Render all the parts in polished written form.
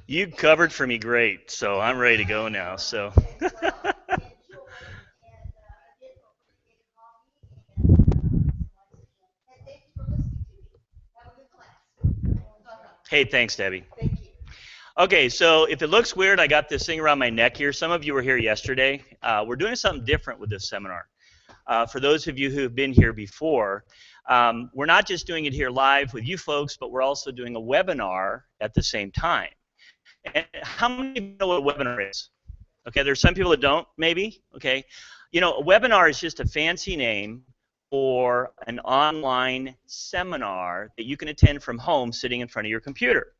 You covered for me great, so I'm ready to go now. So, hey, thanks, Debbie. Okay, so if it looks weird, I got this thing around my neck here. Some of you were here yesterday. We're doing something different with this seminar. For those of you who have been here before, we're not just doing it here live with you folks, but we're also doing a webinar at the same time. And how many of you know what a webinar is? Okay, there's some people that don't, maybe. Okay, you know, a webinar is just a fancy name for an online seminar that you can attend from home sitting in front of your computer.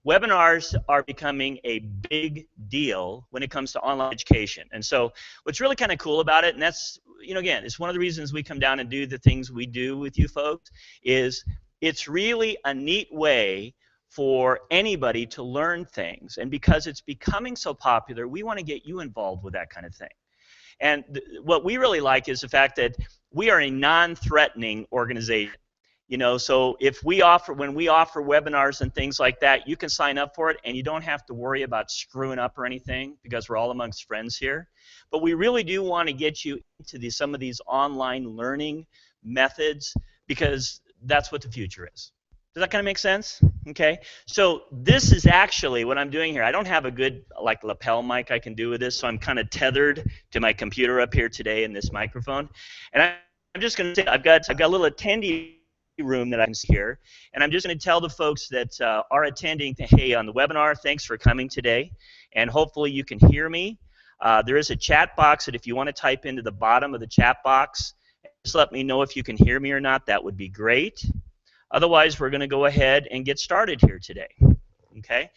Webinars are becoming a big deal when it comes to online education. And so what's really kind of cool about it, and that's, you know, again, it's one of the reasons we come down and do the things we do with you folks, is it's really a neat way for anybody to learn things. And because it's becoming so popular, we want to get you involved with that kind of thing. And what we really like is the fact that we are a non-threatening organization. You know, so if we offer, when we offer webinars and things like that, you can sign up for it and you don't have to worry about screwing up or anything because we're all amongst friends here. But we really do want to get you into some of these online learning methods because that's what the future is. Does that kind of make sense? Okay. So this is actually what I'm doing here. I don't have a good like lapel mic I can do with this, so I'm kind of tethered to my computer up here today in this microphone. And I'm just going to say I've got a little attendee room that I'm here, and I'm just going to tell the folks that are attending, hey, on the webinar, thanks for coming today, and hopefully you can hear me. There is a chat box that if you want to type into the bottom of the chat box, just let me know if you can hear me or not. That would be great. Otherwise, we're going to go ahead and get started here today. Okay.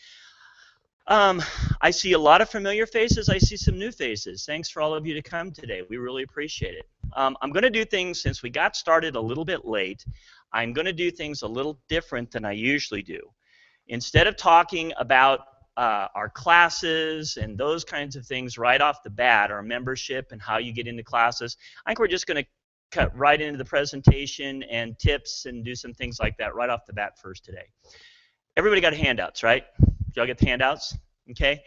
I see a lot of familiar faces. I see some new faces. Thanks for all of you to come today. We really appreciate it. I'm going to do things, since we got started a little bit late, I'm going to do things a little different than I usually do. Instead of talking about our classes and those kinds of things right off the bat, our membership and how you get into classes, I think we're just going to cut right into the presentation and tips and do some things like that right off the bat first today. Everybody got handouts, right? Did y'all get the handouts? Okay.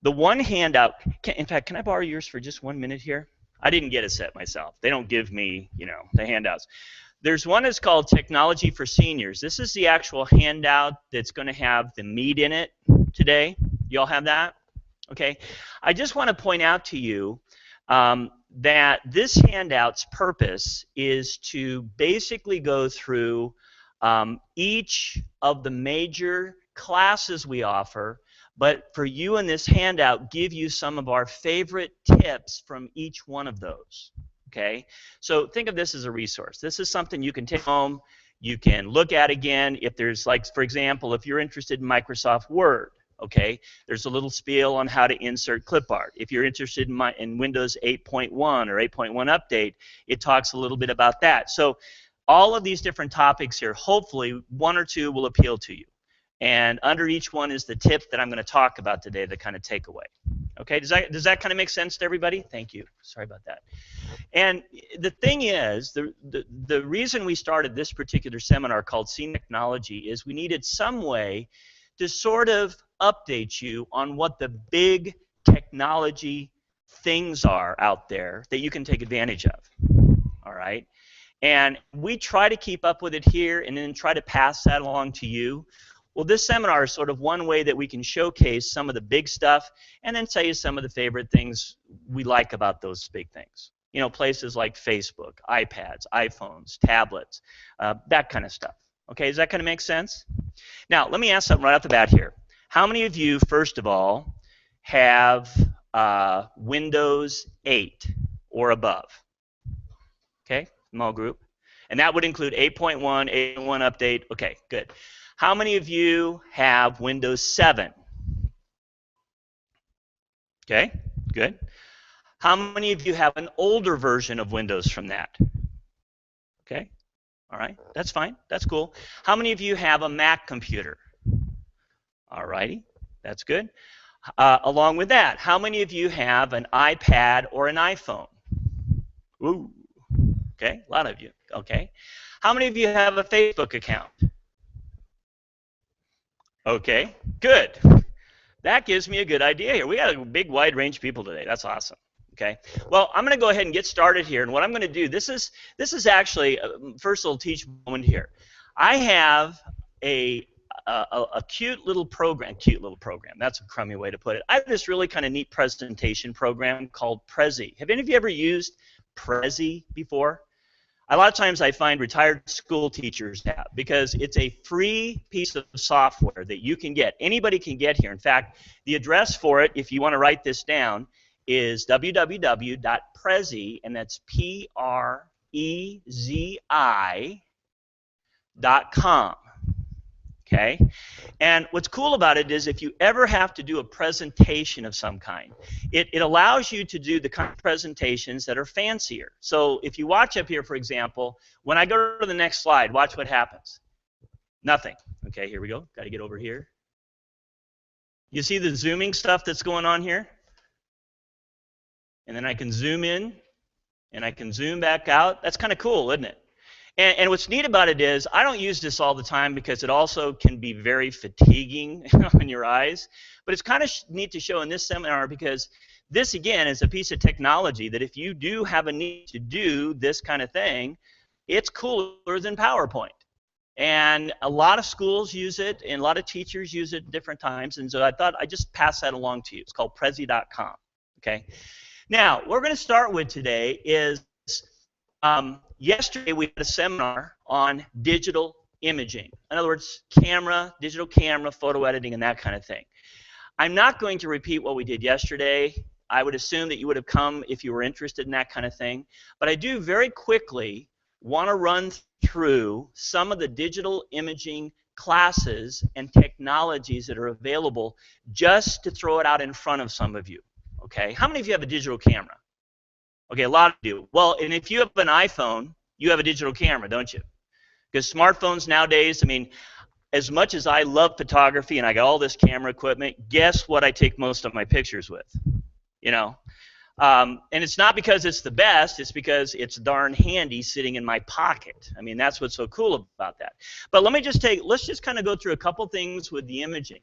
The one handout, in fact, can I borrow yours for just 1 minute here? I didn't get a set myself. They don't give me, you know, the handouts. There's one that's called Technology for Seniors. This is the actual handout that's going to have the meat in it today. You all have that? Okay. I just want to point out to you that this handout's purpose is to basically go through each of the major classes we offer, but for you in this handout, give you some of our favorite tips from each one of those. Okay, so think of this as a resource. This is something you can take home, you can look at again. If there's, like, for example, if you're interested in Microsoft Word, okay, there's a little spiel on how to insert clip art. If you're interested in Windows 8.1 or 8.1 update, it talks a little bit about that. So all of these different topics here, hopefully one or two will appeal to you. And under each one is the tip that I'm going to talk about today, the kind of takeaway. Okay, does that kind of make sense to everybody? Thank you. Sorry about that. And the thing is, the reason we started this particular seminar called Senior Technology is we needed some way to sort of update you on what the big technology things are out there that you can take advantage of. All right? And we try to keep up with it here and then try to pass that along to you. Well, this seminar is sort of one way that we can showcase some of the big stuff and then tell you some of the favorite things we like about those big things. You know, places like Facebook, iPads, iPhones, tablets, that kind of stuff. Okay, does that kind of make sense? Now, let me ask something right off the bat here. How many of you, first of all, have Windows 8 or above? Okay, small group. And that would include 8.1, 8.1 update. Okay, good. How many of you have Windows 7? Okay, good. How many of you have an older version of Windows from that? Okay, all right, that's fine, that's cool. How many of you have a Mac computer? All righty, that's good. Along with that, how many of you have an iPad or an iPhone? Ooh, okay, a lot of you, okay. How many of you have a Facebook account? Okay, good. That gives me a good idea here. We got a big wide range of people today. That's awesome. Okay. Well, I'm going to go ahead and get started here. And what I'm going to do, this is actually first little teach moment here. I have a cute little program. That's a crummy way to put it. I have this really kind of neat presentation program called Prezi. Have any of you ever used Prezi before? A lot of times I find retired school teachers have, because it's a free piece of software that you can get. Anybody can get here. In fact, the address for it, if you want to write this down, is www.prezi, and that's PREZI.com. Okay? And what's cool about it is if you ever have to do a presentation of some kind, it allows you to do the kind of presentations that are fancier. So if you watch up here, for example, when I go to the next slide, watch what happens. Nothing. Okay, here we go. Got to get over here. You see the zooming stuff that's going on here? And then I can zoom in, and I can zoom back out. That's kind of cool, isn't it? And what's neat about it is I don't use this all the time because it also can be very fatiguing on your eyes. But it's kind of neat to show in this seminar because this, again, is a piece of technology that if you do have a need to do this kind of thing, it's cooler than PowerPoint. And a lot of schools use it, and a lot of teachers use it at different times. And so I thought I'd just pass that along to you. It's called Prezi.com. Okay? Now, what we're going to start with today is yesterday we had a seminar on digital imaging. In other words, digital camera, photo editing, and that kind of thing. I'm not going to repeat what we did yesterday. I would assume that you would have come if you were interested in that kind of thing. But I do very quickly want to run through some of the digital imaging classes and technologies that are available just to throw it out in front of some of you. Okay? How many of you have a digital camera? Okay, a lot of you. Well, and if you have an iPhone, you have a digital camera, don't you? Because smartphones nowadays, I mean, as much as I love photography and I got all this camera equipment, guess what I take most of my pictures with? You know? And it's not because it's the best, it's because it's darn handy sitting in my pocket. I mean, that's what's so cool about that. But let's just kind of go through a couple things with the imaging.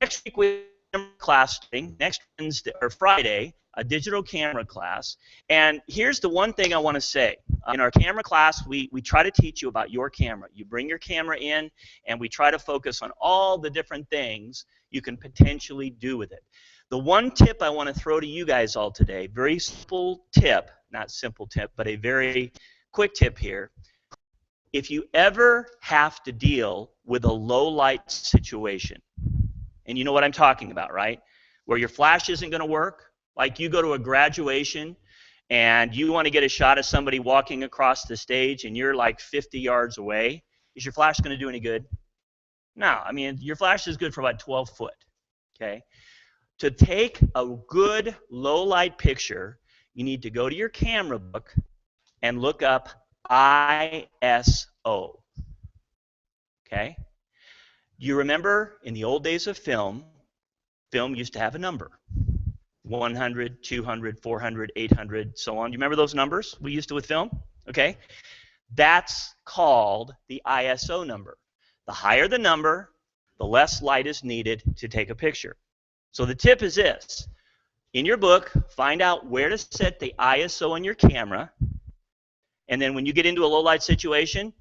Next week we have class, next Wednesday or Friday, a digital camera class. And here's the one thing I want to say. In our camera class, we try to teach you about your camera. You bring your camera in, and we try to focus on all the different things you can potentially do with it. The one tip I want to throw to you guys all today, very simple tip, not simple tip, but a very quick tip here. If you ever have to deal with a low light situation, and you know what I'm talking about, right? Where your flash isn't going to work, like you go to a graduation and you want to get a shot of somebody walking across the stage and you're like 50 yards away, is your flash going to do any good? No, I mean, your flash is good for about 12 foot, okay? To take a good low light picture, you need to go to your camera book and look up ISO, okay? You remember in the old days of film used to have a number. 100, 200, 400, 800, so on. Do you remember those numbers we used to with film? Okay. That's called the ISO number. The higher the number, the less light is needed to take a picture. So the tip is this. In your book, find out where to set the ISO on your camera, and then when you get into a low light situation,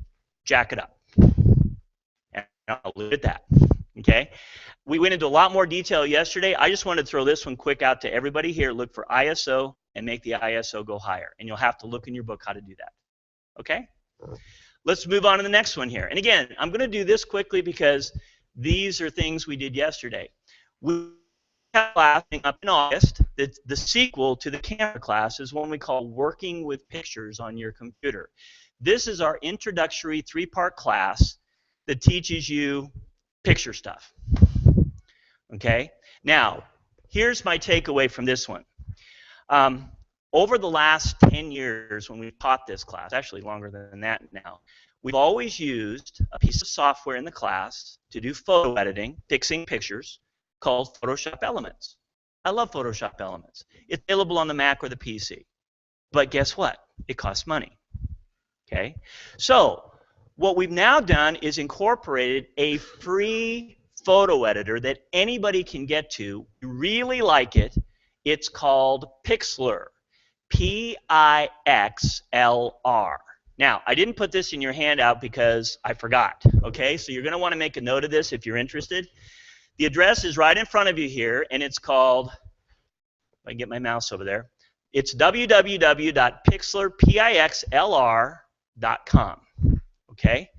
jack it up. And I'll leave it at that. Okay? We went into a lot more detail yesterday. I just wanted to throw this one quick out to everybody here. Look for ISO and make the ISO go higher. And you'll have to look in your book how to do that. Okay? Let's move on to the next one here. And again, I'm going to do this quickly because these are things we did yesterday. We have a class up in August. The sequel to the camera class is one we call Working with Pictures on Your Computer. This is our introductory 3-part class that teaches you picture stuff. Okay? Now, here's my takeaway from this one. Over the last 10 years when we've taught this class, actually longer than that now, we've always used a piece of software in the class to do photo editing, fixing pictures, called Photoshop Elements. I love Photoshop Elements. It's available on the Mac or the PC. But guess what? It costs money. Okay? So, what we've now done is incorporated a free photo editor that anybody can get to. You really like it. It's called Pixlr. P-I-X-L-R. Now, I didn't put this in your handout because I forgot, okay? So you're going to want to make a note of this if you're interested. The address is right in front of you here, and it's called, if I can get my mouse over there, it's www.pixlr.com, okay?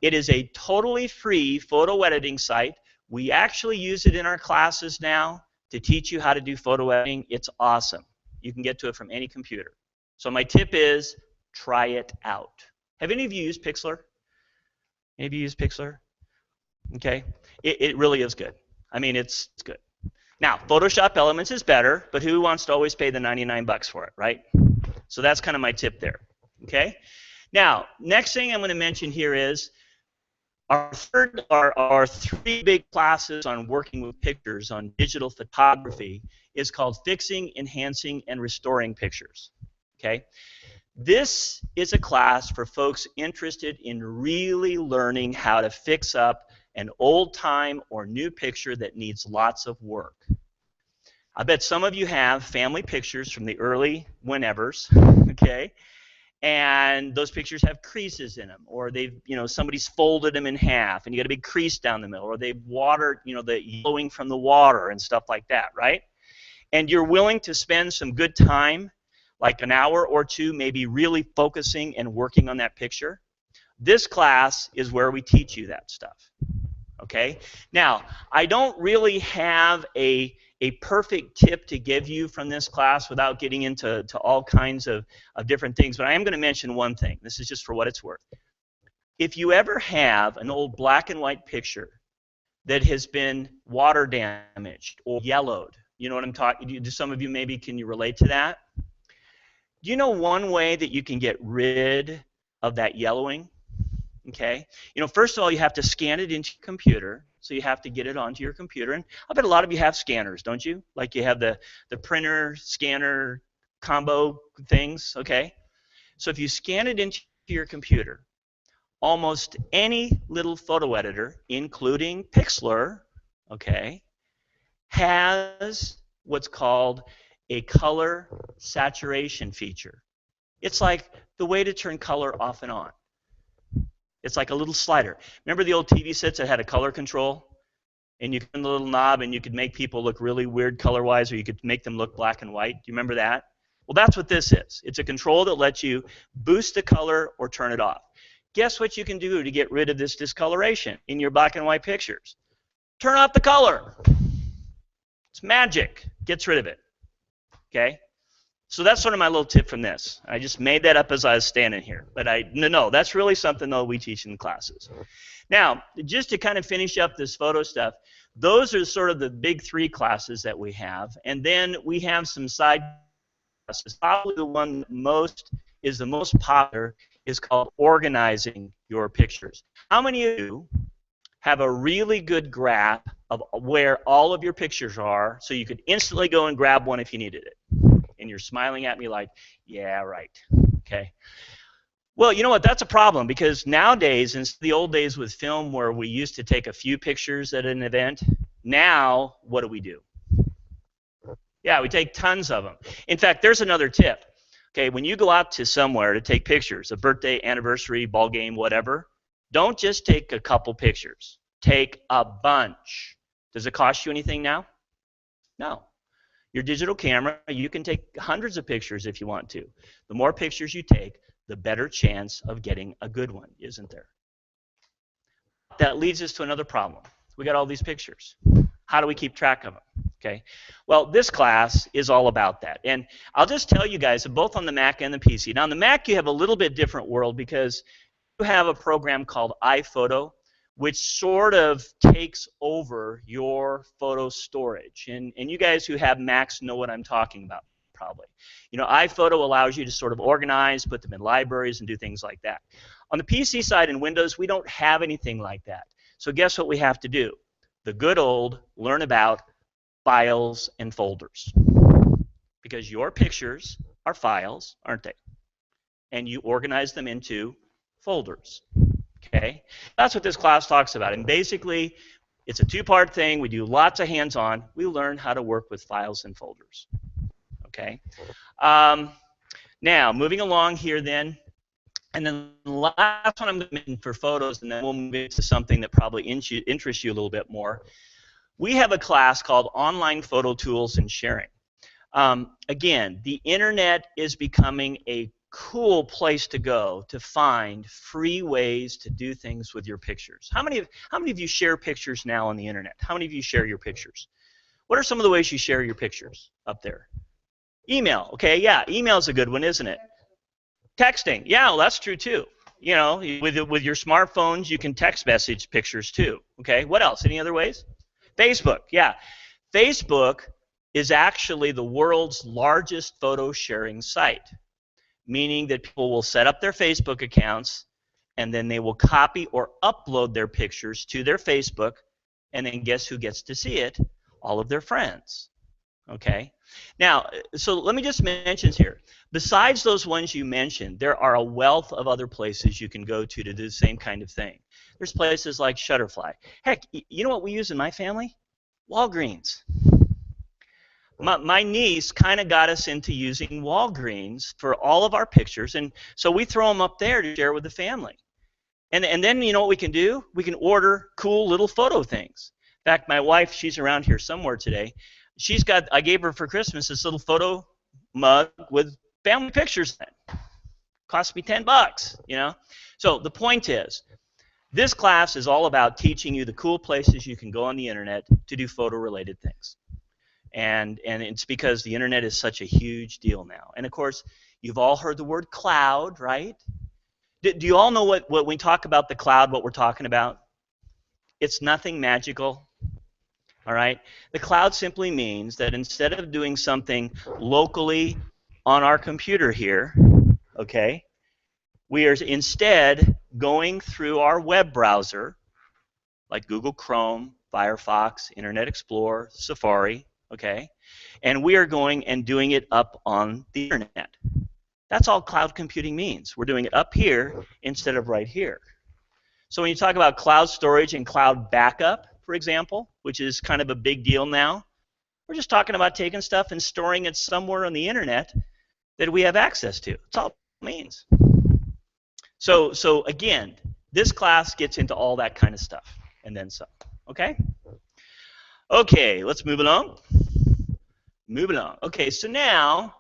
It is a totally free photo editing site. We actually use it in our classes now to teach you how to do photo editing. It's awesome. You can get to it from any computer. So my tip is try it out. Have any of you used Pixlr? Any of you used Pixlr? Okay. It really is good. I mean, it's good. Now, Photoshop Elements is better, but who wants to always pay the 99 bucks for it, right? So that's kind of my tip there. Okay. Now, next thing I'm going to mention here is our three big classes on working with pictures on digital photography is called Fixing, Enhancing, and Restoring Pictures. Okay? This is a class for folks interested in really learning how to fix up an old-time or new picture that needs lots of work. I bet some of you have family pictures from the early whenevers, okay? And those pictures have creases in them, or they've, somebody's folded them in half, and you got a big crease down the middle, or they've watered, the yellowing from the water and stuff like that, right? And you're willing to spend some good time, like an hour or two, maybe really focusing and working on that picture. This class is where we teach you that stuff, okay? Now, I don't really have a perfect tip to give you from this class without getting into all kinds of different things, but I am going to mention one thing. This is just for what it's worth. If you ever have an old black and white picture that has been water damaged or yellowed, you know what I'm talking, do some of you maybe, can you relate to that? Do you know one way that you can get rid of that yellowing? Okay, first of all, you have to scan it into your computer. So you have to get it onto your computer, and I bet a lot of you have scanners, don't you? Like you have the printer, scanner, combo things, okay? So if you scan it into your computer, almost any little photo editor, including Pixlr, okay, has what's called a color saturation feature. It's like the way to turn color off and on. It's like a little slider. Remember the old TV sets that had a color control? And you could turn the little knob and you could make people look really weird color-wise, or you could make them look black and white. Do you remember that? Well, that's what this is. It's a control that lets you boost the color or turn it off. Guess what you can do to get rid of this discoloration in your black and white pictures? Turn off the color. It's magic. Gets rid of it. Okay? So that's sort of my little tip from this. I just made that up as I was standing here. But no, that's really something, though, we teach in classes. Now, just to kind of finish up this photo stuff, those are sort of the big three classes that we have. And then we have some side classes. Probably the one that is the most popular is called Organizing Your Pictures. How many of you have a really good graph of where all of your pictures are so you could instantly go and grab one if you needed it? And you're smiling at me like, yeah, right, okay. Well, you know what, that's a problem, because nowadays, instead of the old days with film where we used to take a few pictures at an event, now what do? Yeah, we take tons of them. In fact, there's another tip. Okay, when you go out to somewhere to take pictures, a birthday, anniversary, ball game, whatever, don't just take a couple pictures. Take a bunch. Does it cost you anything now? No. Your digital camera, you can take hundreds of pictures if you want to. The more pictures you take, the better chance of getting a good one, isn't there? That leads us to another problem. We got all these pictures. How do we keep track of them? Okay. Well, this class is all about that. And I'll just tell you guys, both on the Mac and the PC. Now, on the Mac, you have a little bit different world because you have a program called iPhoto, which sort of takes over your photo storage. And you guys who have Macs know what I'm talking about, probably. iPhoto allows you to sort of organize, put them in libraries, and do things like that. On the PC side in Windows, we don't have anything like that. So guess what we have to do? The good old learn about files and folders. Because your pictures are files, aren't they? And you organize them into folders. Okay, that's what this class talks about. And basically, It's a two-part thing. We do lots of hands-on. We learn how to work with files and folders. Okay. Now, moving along here then, and then the last one I'm going to mention for photos, and then we'll move into something that probably interests you a little bit more. We have a class called Online Photo Tools and Sharing. Again, the internet is becoming a cool place to go to find free ways to do things with your pictures. How many of you share pictures now on the internet? How many of you share your pictures? What are some of the ways you share your pictures up there? Email, okay, yeah, email's a good one, isn't it? Texting, yeah, well, that's true too. You know, with your smartphones, you can text message pictures too. Okay, what else? Any other ways? Facebook, yeah. Facebook is actually the world's largest photo sharing site, meaning that people will set up their Facebook accounts and then they will copy or upload their pictures to their Facebook, and then guess who gets to see it? All of their friends. Okay? Now, so let me just mention here, besides those ones you mentioned, there are a wealth of other places you can go to do the same kind of thing. There's places like Shutterfly. Heck, you know what we use in my family? Walgreens. My niece kind of got us into using Walgreens for all of our pictures, and so we throw them up there to share with the family. And then you know what we can do? We can order cool little photo things. In fact, my wife, she's around here somewhere today. I gave her for Christmas this little photo mug with family pictures in it. Cost me $10, you know. So the point is, this class is all about teaching you the cool places you can go on the internet to do photo-related things. And it's because the internet is such a huge deal now. And of course, you've all heard the word cloud, right? Do you all know what when we talk about the cloud, what we're talking about? It's nothing magical. All right? The cloud simply means that instead of doing something locally on our computer here, okay, we are instead going through our web browser, like Google Chrome, Firefox, Internet Explorer, Safari, okay, and we are going and doing it up on the internet. That's all cloud computing means. We're doing it up here instead of right here. So when you talk about cloud storage and cloud backup, for example, which is kind of a big deal now, we're just talking about taking stuff and storing it somewhere on the internet that we have access to. That's all it means. So again, this class gets into all that kind of stuff and then some. Okay? Okay, let's move along. Moving on. Okay, so now,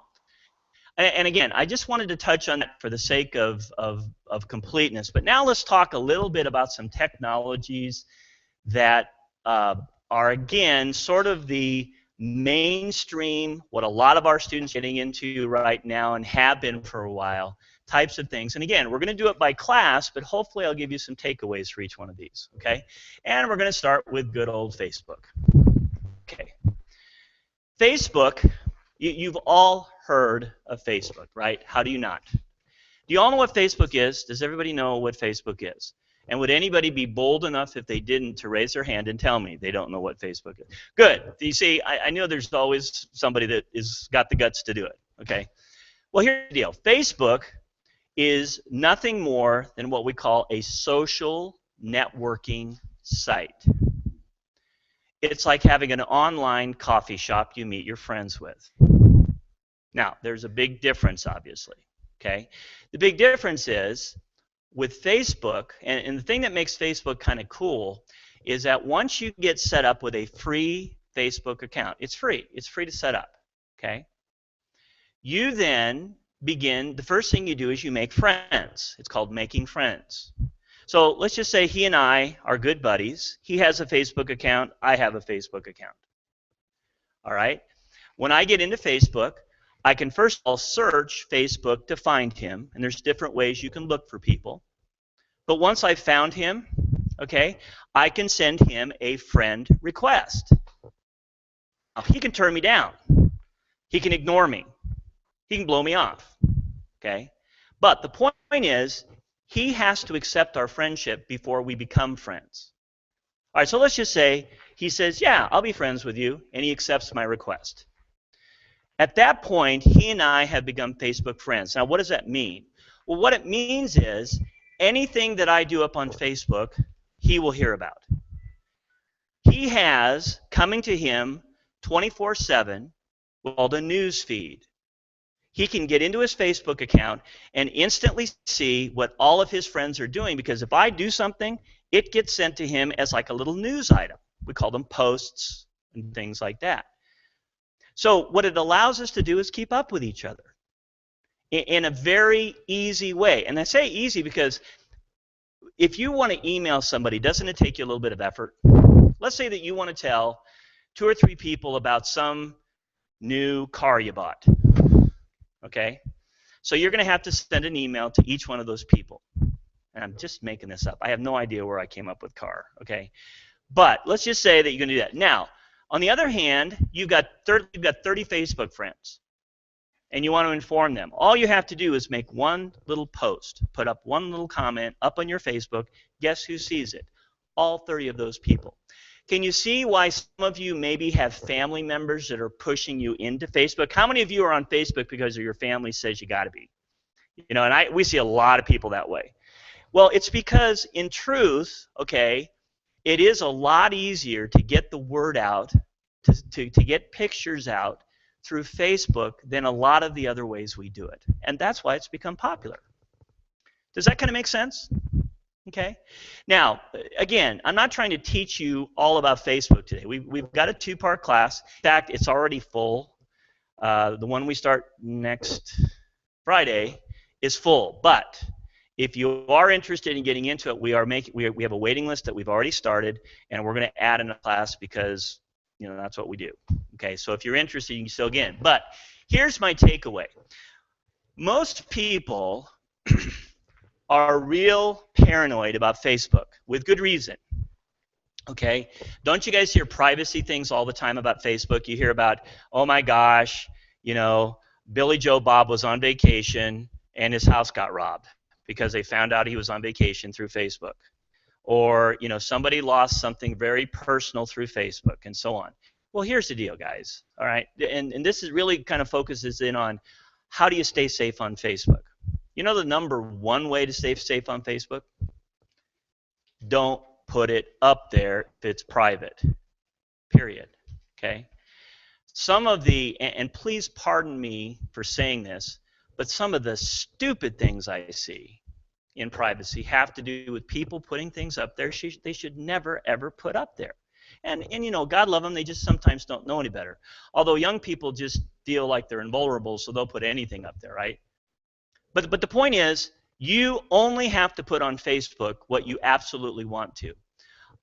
and again, I just wanted to touch on that for the sake of completeness, but now let's talk a little bit about some technologies that are, again, sort of the mainstream, what a lot of our students are getting into right now and have been for a while, types of things. And again, we're going to do it by class, but hopefully I'll give you some takeaways for each one of these, okay? And we're going to start with good old Facebook. Okay. Facebook, you've all heard of Facebook, right? How do you not? Do you all know what Facebook is? Does everybody know what Facebook is? And would anybody be bold enough if they didn't to raise their hand and tell me they don't know what Facebook is? Good. You see, I know there's always somebody that is got the guts to do it, okay? Well, here's the deal. Facebook is nothing more than what we call a social networking site. It's like having an online coffee shop you meet your friends with. Now, there's a big difference, obviously, okay? The big difference is with Facebook, and the thing that makes Facebook kind of cool is that once you get set up with a free Facebook account, it's free to set up, okay? You then begin, the first thing you do is you make friends. It's called making friends. So let's just say he and I are good buddies. He has a Facebook account. I have a Facebook account. All right? When I get into Facebook, I can first of all search Facebook to find him, and there's different ways you can look for people. But once I've found him, okay, I can send him a friend request. Now, he can turn me down. He can ignore me. He can blow me off, okay? But the point is, he has to accept our friendship before we become friends. All right, so let's just say he says, yeah, I'll be friends with you, and he accepts my request. At that point, he and I have become Facebook friends. Now, what does that mean? Well, what it means is anything that I do up on Facebook, he will hear about. He has coming to him 24/7 called a news feed. He can get into his Facebook account and instantly see what all of his friends are doing, because if I do something, it gets sent to him as like a little news item. We call them posts and things like that. So what it allows us to do is keep up with each other in a very easy way. And I say easy because if you want to email somebody, doesn't it take you a little bit of effort? Let's say that you want to tell 2 or 3 people about some new car you bought. Okay? So you're going to have to send an email to each one of those people. And I'm just making this up. I have no idea where I came up with car. Okay? But let's just say that you're going to do that. Now, on the other hand, you've got 30 Facebook friends, and you want to inform them. All you have to do is make one little post, put up one little comment up on your Facebook. Guess who sees it? All 30 of those people. Can you see why some of you maybe have family members that are pushing you into Facebook? How many of you are on Facebook because your family says you got to be? You know, and we see a lot of people that way. Well, it's because in truth, okay, it is a lot easier to get the word out, to get pictures out through Facebook than a lot of the other ways we do it. And that's why it's become popular. Does that kind of make sense? Okay. Now, again, I'm not trying to teach you all about Facebook today. We've got a 2-part class. In fact, it's already full. The one we start next Friday is full. But if you are interested in getting into it, we have a waiting list that we've already started, and we're going to add in a class because, you know, that's what we do. Okay. So if you're interested, you can still get in. But here's my takeaway. Most people are real paranoid about Facebook, with good reason. Okay? Don't you guys hear privacy things all the time about Facebook? You hear about, oh my gosh, you know, Billy Joe Bob was on vacation and his house got robbed because they found out he was on vacation through Facebook. Or, you know, somebody lost something very personal through Facebook, and so on. Well, here's the deal, guys. All right? And this is really kind of focuses in on how do you stay safe on Facebook. You know the number one way to stay safe on Facebook? Don't put it up there if it's private, period. Okay? Some of the, and please pardon me for saying this, but some of the stupid things I see in privacy have to do with people putting things up there they should never, ever put up there. And you know, God love them, they just sometimes don't know any better. Although young people just feel like they're invulnerable, so they'll put anything up there, right? But the point is, you only have to put on Facebook what you absolutely want to.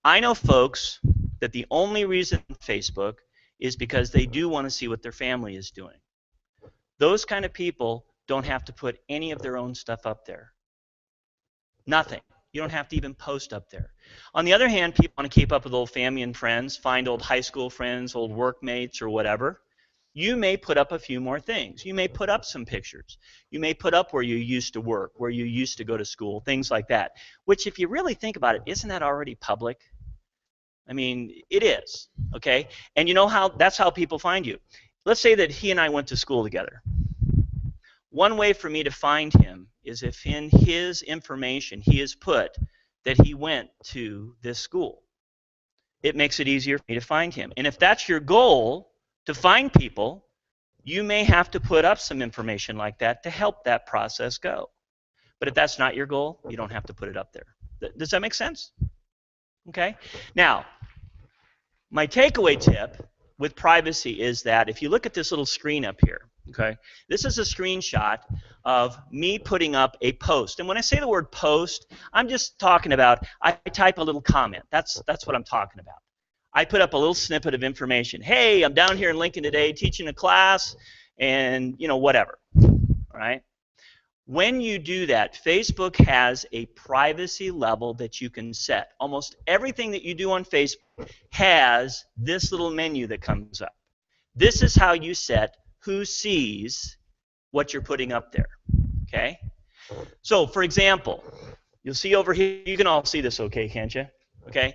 I know folks that the only reason Facebook is because they do want to see what their family is doing. Those kind of people don't have to put any of their own stuff up there. Nothing. You don't have to even post up there. On the other hand, people want to keep up with old family and friends, find old high school friends, old workmates, or whatever. You may put up a few more things. You may put up some pictures. You may put up where you used to work, where you used to go to school, things like that. Which, if you really think about it, isn't that already public? I mean, it is, okay? And you know how that's how people find you. Let's say that he and I went to school together. One way for me to find him is if in his information he has put that he went to this school. It makes it easier for me to find him. And if that's your goal, to find people, you may have to put up some information like that to help that process go. But if that's not your goal, you don't have to put it up there. Does that make sense? Okay? Now, my takeaway tip with privacy is that if you look at this little screen up here, okay, this is a screenshot of me putting up a post. And when I say the word post, I'm just talking about I type a little comment. That's what I'm talking about. I put up a little snippet of information. Hey, I'm down here in Lincoln today teaching a class and, you know, whatever. All right? When you do that, Facebook has a privacy level that you can set. Almost everything that you do on Facebook has this little menu that comes up. This is how you set who sees what you're putting up there. Okay? So, for example, you'll see over here, you can all see this okay, can't you? Okay?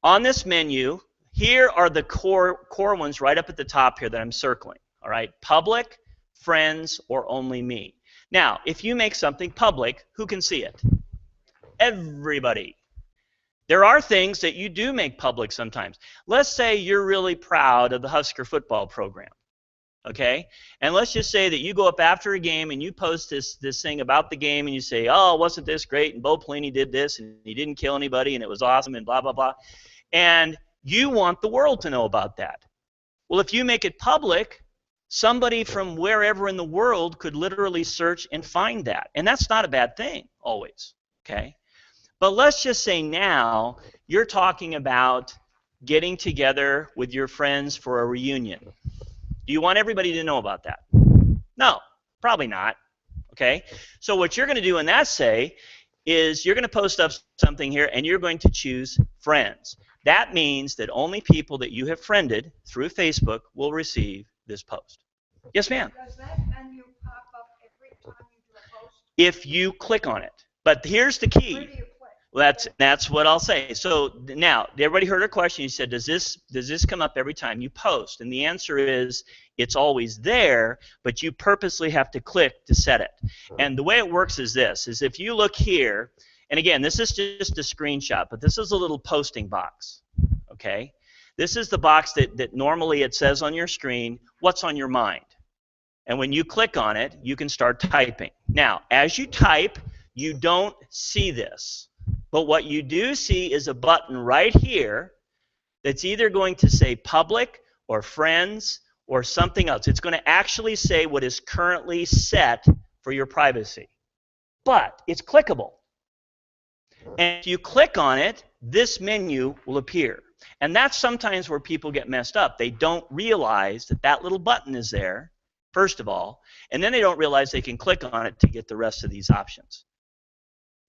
On this menu, here are the core ones right up at the top here that I'm circling. All right? Public, friends, or only me. Now, if you make something public, who can see it? Everybody. There are things that you do make public sometimes. Let's say you're really proud of the Husker football program. Okay, and let's just say that you go up after a game and you post this thing about the game and you say, oh, wasn't this great, and Bo Pelini did this and he didn't kill anybody and it was awesome and blah blah blah, and you want the world to know about that. Well, if you make it public, somebody from wherever in the world could literally search and find that, and that's not a bad thing always. Okay, but let's just say now you're talking about getting together with your friends for a reunion. Do you want everybody to know about that? No, probably not. Okay? So what you're going to do in that say is you're going to post up something here and you're going to choose friends. That means that only people that you have friended through Facebook will receive this post. Yes, ma'am? Does that menu pop up every time you do a post? If you click on it. But here's the key. Where do you click? That's what I'll say. So now, everybody heard her question. You said, does this come up every time you post? And the answer is, it's always there, but you purposely have to click to set it. And the way it works is this, is if you look here, and again, this is just a screenshot, but this is a little posting box, okay? This is the box that normally it says on your screen, what's on your mind? And when you click on it, you can start typing. Now, as you type, you don't see this. But what you do see is a button right here that's either going to say public or friends or something else. It's going to actually say what is currently set for your privacy. But it's clickable. And if you click on it, this menu will appear. And that's sometimes where people get messed up. They don't realize that that little button is there, first of all, and then they don't realize they can click on it to get the rest of these options.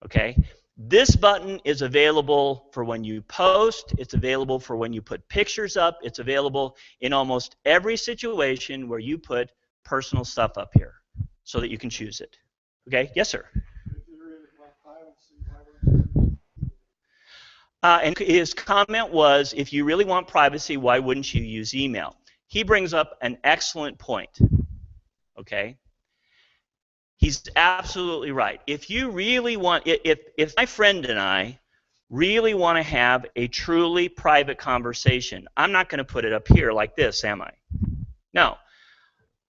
Okay? This button is available for when you post. It's available for when you put pictures up. It's available in almost every situation where you put personal stuff up here so that you can choose it. Okay? Yes, sir? And his comment was, if you really want privacy, why wouldn't you use email? He brings up an excellent point. Okay? He's absolutely right. If you really want, if my friend and I really want to have a truly private conversation, I'm not going to put it up here like this, am I? No.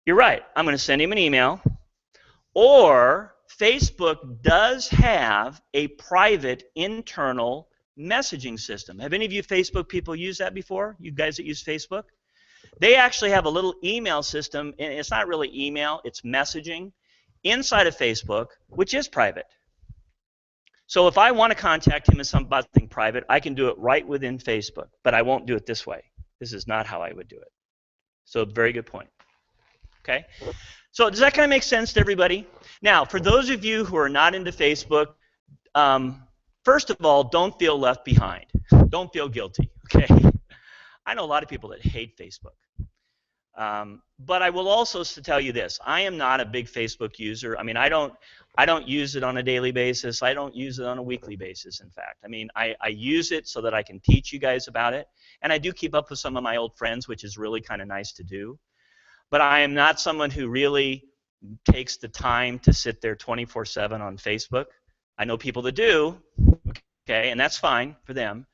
You're right. I'm going to send him an email. Or Facebook does have a private internal messaging system. Have any of you Facebook people used that before? You guys that use Facebook? They actually have a little email system, and it's not really email, it's messaging inside of Facebook, which is private. So if I want to contact him as something private, I can do it right within Facebook, but I won't do it this way. This is not how I would do it. So very good point. Okay? So does that kind of make sense to everybody? Now, for those of you who are not into Facebook, first of all, don't feel left behind. Don't feel guilty, okay? I know a lot of people that hate Facebook. But I will also tell you this: I am not a big Facebook user. I mean, I don't use it on a daily basis. I don't use it on a weekly basis, in fact. I mean, I use it so that I can teach you guys about it, and I do keep up with some of my old friends, which is really kind of nice to do. But I am not someone who really takes the time to sit there 24/7 on Facebook. I know people that do, okay, and that's fine for them.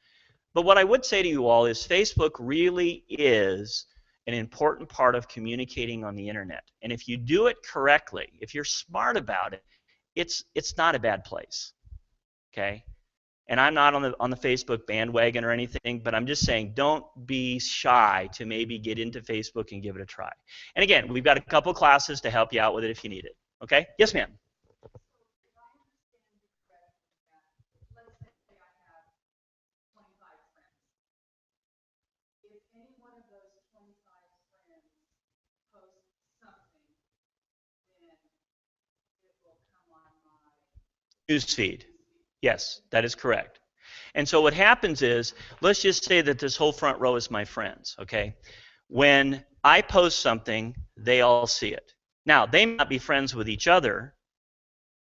But what I would say to you all is Facebook really is an important part of communicating on the internet. And if you do it correctly, if you're smart about it, it's not a bad place. Okay? And I'm not on the Facebook bandwagon or anything, but I'm just saying don't be shy to maybe get into Facebook and give it a try. And again, we've got a couple classes to help you out with it if you need it. Okay? Yes, ma'am. Newsfeed. Yes, that is correct. And so what happens is, let's just say that this whole front row is my friends, okay? When I post something, they all see it. Now, they may not be friends with each other,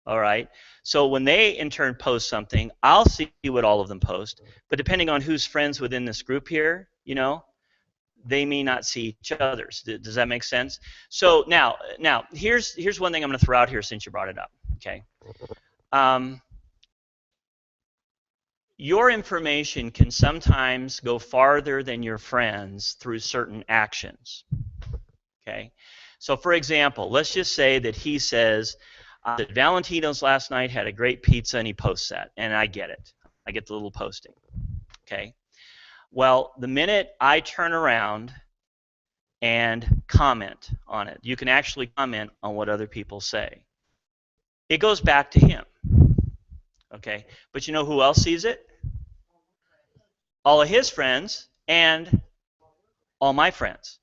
all right? So when they, in turn, post something, I'll see what all of them post. But depending on who's friends within this group here, you know, they may not see each other's. Does that make sense? So now here's one thing I'm going to throw out here since you brought it up, okay? your information can sometimes go farther than your friends through certain actions. Okay? So for example, let's just say that he says that Valentino's last night had a great pizza and he posts that, and I get it. I get the little posting. Okay? Well, the minute I turn around and comment on it, you can actually comment on what other people say. It goes back to him. Okay? But you know who else sees it? All of his friends and all my friends.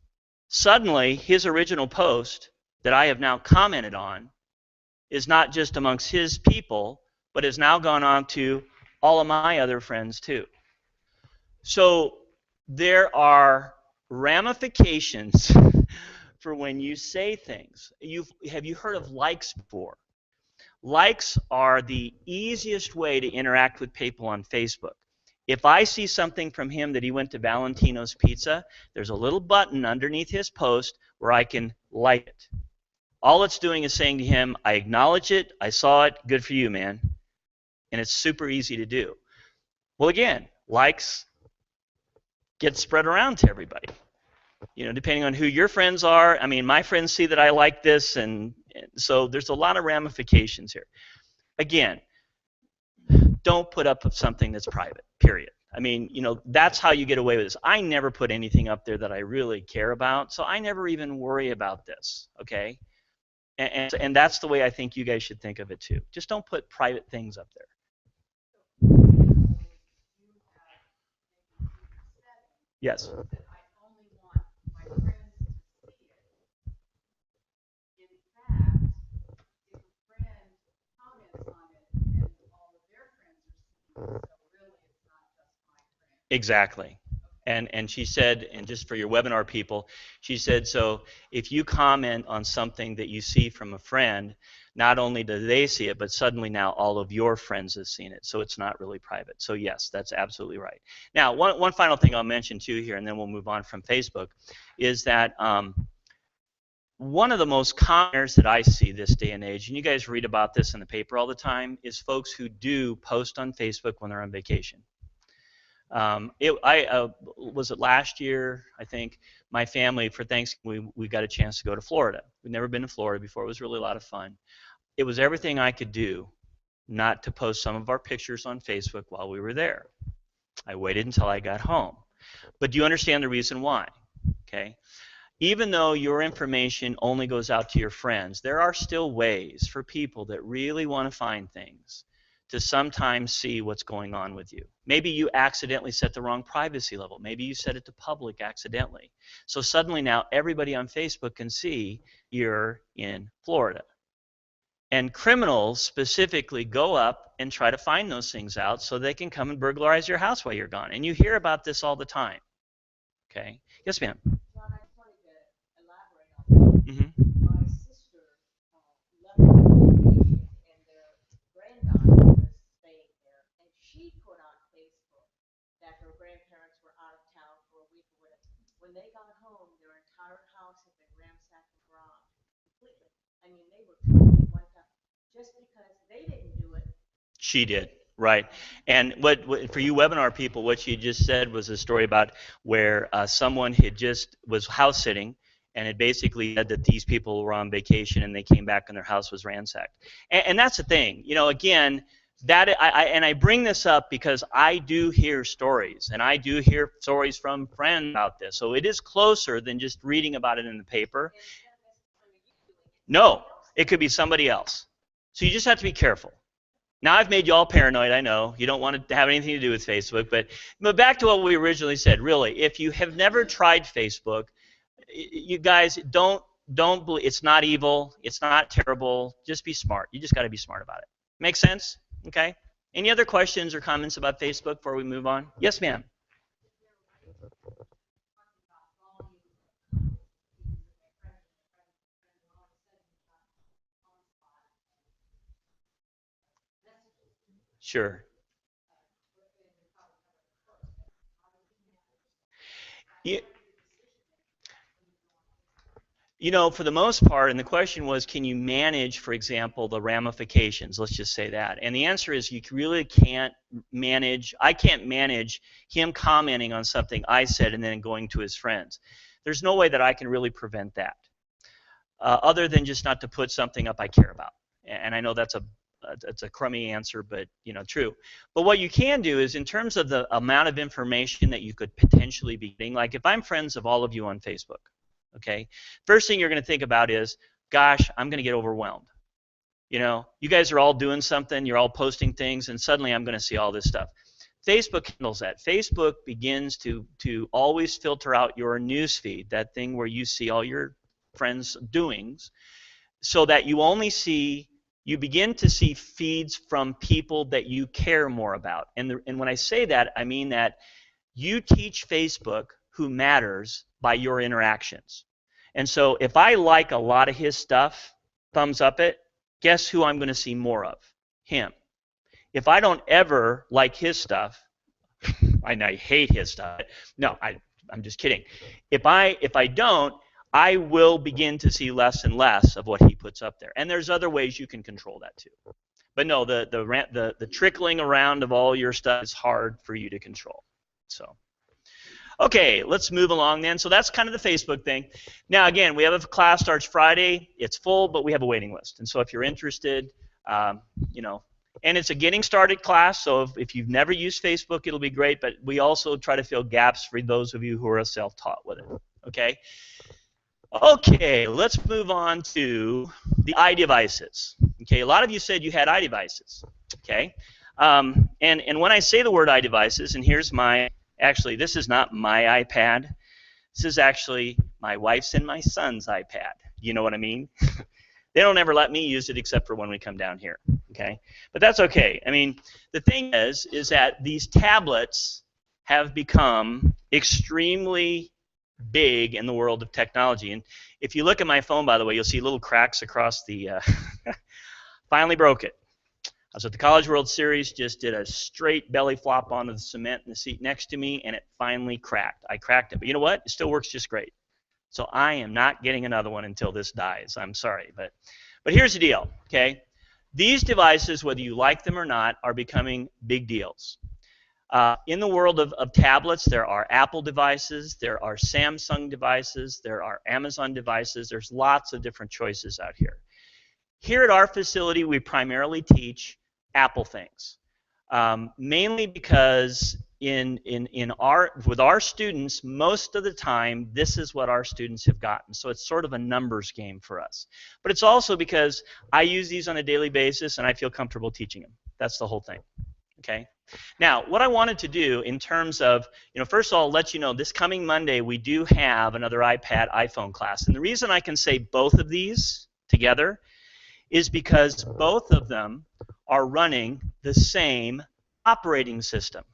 Suddenly, his original post that I have now commented on is not just amongst his people, but has now gone on to all of my other friends too. So there are ramifications for when you say things. Have you heard of likes before? Likes are the easiest way to interact with people on Facebook. If I see something from him that he went to Valentino's Pizza, there's a little button underneath his post where I can like it. All it's doing is saying to him, I acknowledge it, I saw it, good for you, man. And it's super easy to do. Well, again, likes get spread around to everybody. You know, depending on who your friends are. I mean, my friends see that I like this, and so there's a lot of ramifications here. Again, don't put up something that's private, period. I mean, you know, that's how you get away with this. I never put anything up there that I really care about, so I never even worry about this, okay? And that's the way I think you guys should think of it too. Just don't put private things up there. Yes. Exactly. And she said, and just for your webinar people, she said, so if you comment on something that you see from a friend, not only do they see it, but suddenly now all of your friends have seen it. So it's not really private. So yes, that's absolutely right. Now, one final thing I'll mention too here, and then we'll move on from Facebook, is that one of the most common errors that I see this day and age, and you guys read about this in the paper all the time, is folks who do post on Facebook when they're on vacation. Was it last year, I think, my family, for Thanksgiving, we got a chance to go to Florida. We'd never been to Florida before. It was really a lot of fun. It was everything I could do not to post some of our pictures on Facebook while we were there. I waited until I got home. But do you understand the reason why? Okay. Even though your information only goes out to your friends, there are still ways for people that really want to find things to sometimes see what's going on with you. Maybe you accidentally set the wrong privacy level. Maybe you set it to public accidentally. So suddenly now everybody on Facebook can see you're in Florida. And criminals specifically go up and try to find those things out so they can come and burglarize your house while you're gone. And you hear about this all the time. Okay? Yes, ma'am. John, I just wanted to elaborate on that. Mm-hmm. My sister left on vacation and their granddaughter was staying there, and she put on Facebook that her grandparents were out of town for a week or whatever. When they got home, their entire house had been ransacked and robbed completely. I mean, they were totally wiped out just because they didn't do it. She did, right. And what for you webinar people, what she just said was a story about where someone had just was house sitting and had basically said that these people were on vacation and they came back and their house was ransacked. And that's the thing, you know, again, that I bring this up because I do hear stories, and I do hear stories from friends about this. So it is closer than just reading about it in the paper. No, it could be somebody else. So you just have to be careful. Now I've made you all paranoid, I know. You don't want to have anything to do with Facebook, but back to what we originally said, really, if you have never tried Facebook, you guys don't believe, it's not evil, it's not terrible, just be smart. You just got to be smart about it. Make sense? Okay? Any other questions or comments about Facebook before we move on? Yes, ma'am. Sure. You, You know, for the most part, and the question was, can you manage, for example, the ramifications? Let's just say that. And the answer is you really can't manage, I can't manage him commenting on something I said and then going to his friends. There's no way that I can really prevent that, other than just not to put something up I care about. And I know that's a crummy answer, but you know, true. But what you can do is, in terms of the amount of information that you could potentially be getting, like if I'm friends of all of you on Facebook, okay, first thing you're going to think about is, gosh, I'm going to get overwhelmed. You know, you guys are all doing something, you're all posting things, and suddenly I'm going to see all this stuff. Facebook handles that. Facebook begins to always filter out your news feed, that thing where you see all your friends' doings, so that you begin to see feeds from people that you care more about. And when I say that, I mean that you teach Facebook who matters by your interactions. And so if I like a lot of his stuff, thumbs up it, guess who I'm going to see more of? Him. If I don't ever like his stuff, I hate his stuff. No, I'm just kidding. If I don't, I will begin to see less and less of what he puts up there. And there's other ways you can control that too. But no, the trickling around of all your stuff is hard for you to control. So, okay, let's move along then. So that's kind of the Facebook thing. Now again, we have a class starts Friday. It's full, but we have a waiting list. And so if you're interested, you know, and it's a getting started class. So if you've never used Facebook, it'll be great. But we also try to fill gaps for those of you who are self-taught with it. Okay. Okay, let's move on to the iDevices. Okay, a lot of you said you had iDevices. Okay, and when I say the word iDevices, and here's actually this is not my iPad. This is actually my wife's and my son's iPad. You know what I mean? They don't ever let me use it except for when we come down here. Okay, but that's okay. I mean, the thing is that these tablets have become extremely big in the world of technology. And if you look at my phone, by the way, you'll see little cracks across the finally broke it. I was at the College World Series, just did a straight belly flop onto the cement in the seat next to me, and it finally cracked. I cracked it, but you know what? It still works just great. So I am not getting another one until this dies. I'm sorry, but here's the deal, okay? These devices, whether you like them or not, are becoming big deals. In the world of tablets, there are Apple devices, there are Samsung devices, there are Amazon devices. There's lots of different choices out here. Here at our facility, we primarily teach Apple things, mainly because with our students, most of the time, this is what our students have gotten. So it's sort of a numbers game for us. But it's also because I use these on a daily basis, and I feel comfortable teaching them. That's the whole thing. Okay. Now, what I wanted to do in terms of, first of all, let you know this coming Monday we do have another iPad, iPhone class. And the reason I can say both of these together is because both of them are running the same operating system.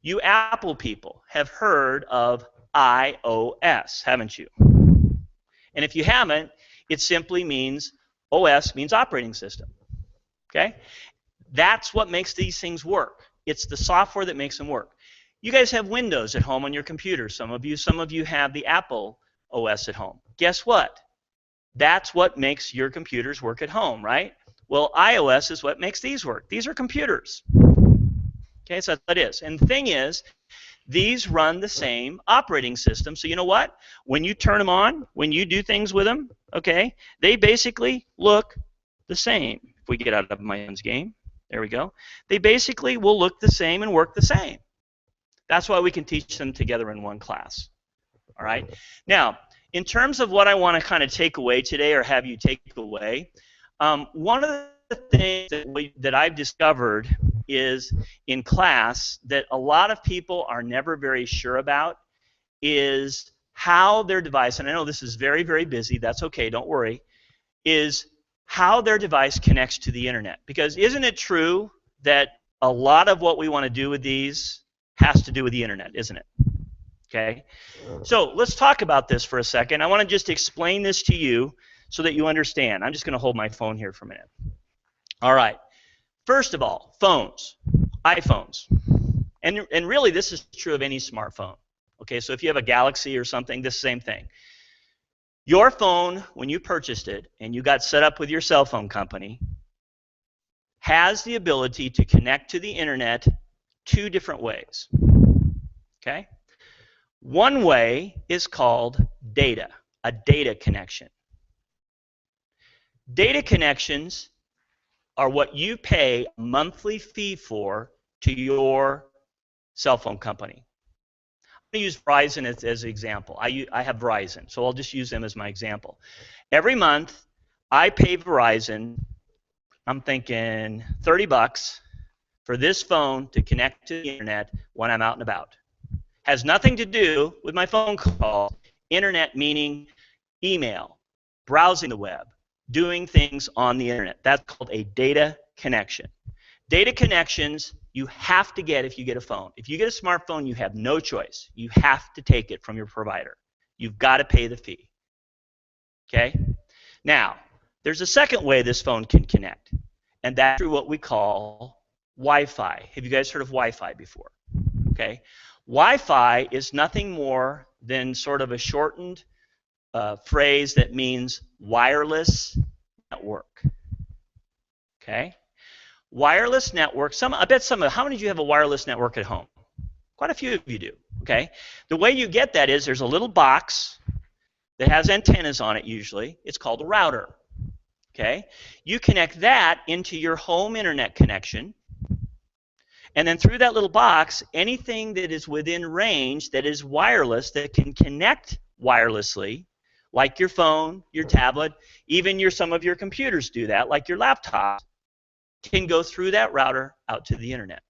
You Apple people have heard of iOS, haven't you? And if you haven't, it simply means OS means operating system. Okay? That's what makes these things work. It's the software that makes them work. You guys have Windows at home on your computer. Some of you have the Apple OS at home. Guess what? That's what makes your computers work at home, right? Well, iOS is what makes these work. These are computers. Okay, so that is. And the thing is, these run the same operating system. So you know what? When you turn them on, when you do things with them, okay, they basically look the same. If we get out of my son's game. There we go. They basically will look the same and work the same. That's why we can teach them together in one class. All right? Now, in terms of what I want to kind of take away today or have you take away, one of the things that I've discovered is in class that a lot of people are never very sure about is how their device, and I know this is very, very busy, that's okay, don't worry, is how their device connects to the internet. Because isn't it true that a lot of what we want to do with these has to do with the internet, isn't it? Okay? So let's talk about this for a second. I want to just explain this to you so that you understand. I'm just going to hold my phone here for a minute. All right. First of all, phones, iPhones. And really this is true of any smartphone. Okay, so if you have a Galaxy or something, the same thing. Your phone, when you purchased it and you got set up with your cell phone company, has the ability to connect to the internet two different ways. Okay? One way is called data, a data connection. Data connections are what you pay a monthly fee for to your cell phone company. I'm going to use Verizon as an example. I have Verizon, so I'll just use them as my example. Every month, I pay Verizon, I'm thinking $30 for this phone to connect to the internet when I'm out and about. Has nothing to do with my phone call. Internet meaning email, browsing the web, doing things on the internet. That's called a data connection. Data connections you have to get if you get a phone. If you get a smartphone, you have no choice. You have to take it from your provider. You've got to pay the fee. Okay? Now, there's a second way this phone can connect, and that's through what we call Wi-Fi. Have you guys heard of Wi-Fi before? Okay? Wi-Fi is nothing more than sort of a shortened phrase that means wireless network. Okay? Wireless network, I bet how many of you have a wireless network at home? Quite a few of you do. Okay? The way you get that is there's a little box that has antennas on it usually. It's called a router. Okay? You connect that into your home internet connection, and then through that little box, anything that is within range that is wireless, that can connect wirelessly, like your phone, your tablet, even some of your computers do that, like your laptop, can go through that router out to the internet.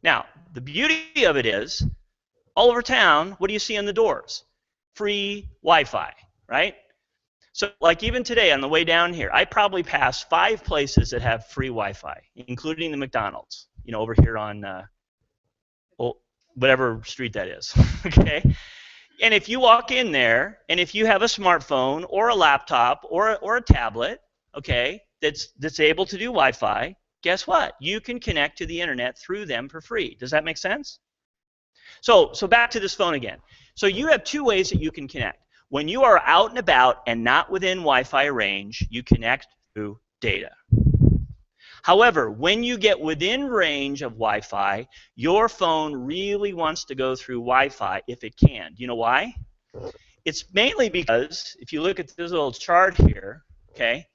Now, the beauty of it is, all over town, what do you see on the doors? Free Wi-Fi, right? So like even today on the way down here, I probably passed 5 places that have free Wi-Fi, including the McDonald's, over here on whatever street that is, okay? And if you walk in there, and if you have a smartphone or a laptop or a tablet, okay, that's able to do Wi-Fi, guess what? You can connect to the internet through them for free. Does that make sense? So back to this phone again. So you have 2 ways that you can connect. When you are out and about and not within Wi-Fi range, you connect through data. However, when you get within range of Wi-Fi, your phone really wants to go through Wi-Fi if it can. Do you know why? It's mainly because, if you look at this little chart here, okay,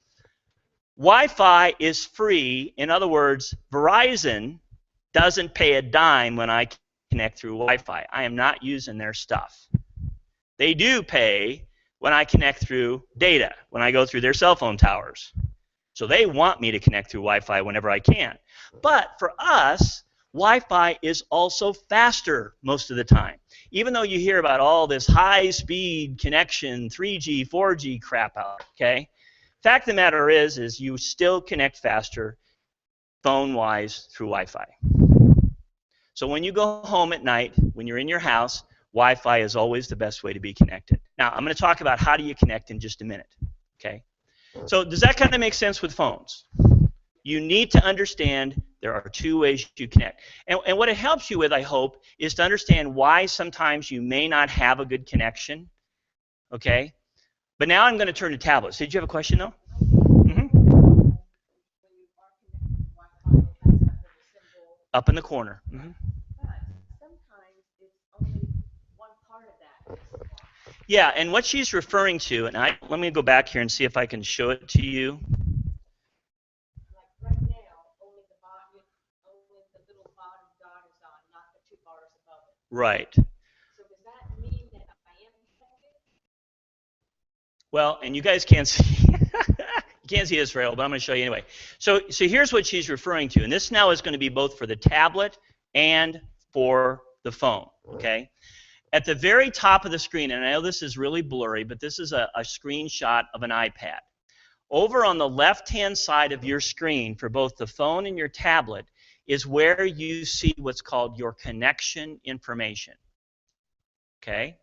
Wi-Fi is free. In other words, Verizon doesn't pay a dime when I connect through Wi-Fi. I am not using their stuff. They do pay when I connect through data, when I go through their cell phone towers. So they want me to connect through Wi-Fi whenever I can. But for us, Wi-Fi is also faster most of the time. Even though you hear about all this high-speed connection, 3G, 4G crap out, okay? Fact of the matter is you still connect faster phone-wise through Wi-Fi. So when you go home at night, when you're in your house, Wi-Fi is always the best way to be connected. Now, I'm going to talk about how do you connect in just a minute, okay? So does that kind of make sense with phones? You need to understand there are 2 ways you connect. And what it helps you with, I hope, is to understand why sometimes you may not have a good connection, okay? But now I'm going to turn to tablets. Did you have a question, though? Up in the corner. But sometimes it's only one part of that. Yeah, and what she's referring to, and let me go back here and see if I can show it to you. Like right now, only the little bottom dot is on, not the 2 bars above it. Right. So does that mean that I am connected? Well, and you guys can't see. You can't see this, Rail, but I'm going to show you anyway. So here's what she's referring to, and this now is going to be both for the tablet and for the phone, okay? At the very top of the screen, and I know this is really blurry, but this is a screenshot of an iPad. Over on the left-hand side of your screen for both the phone and your tablet is where you see what's called your connection information, okay?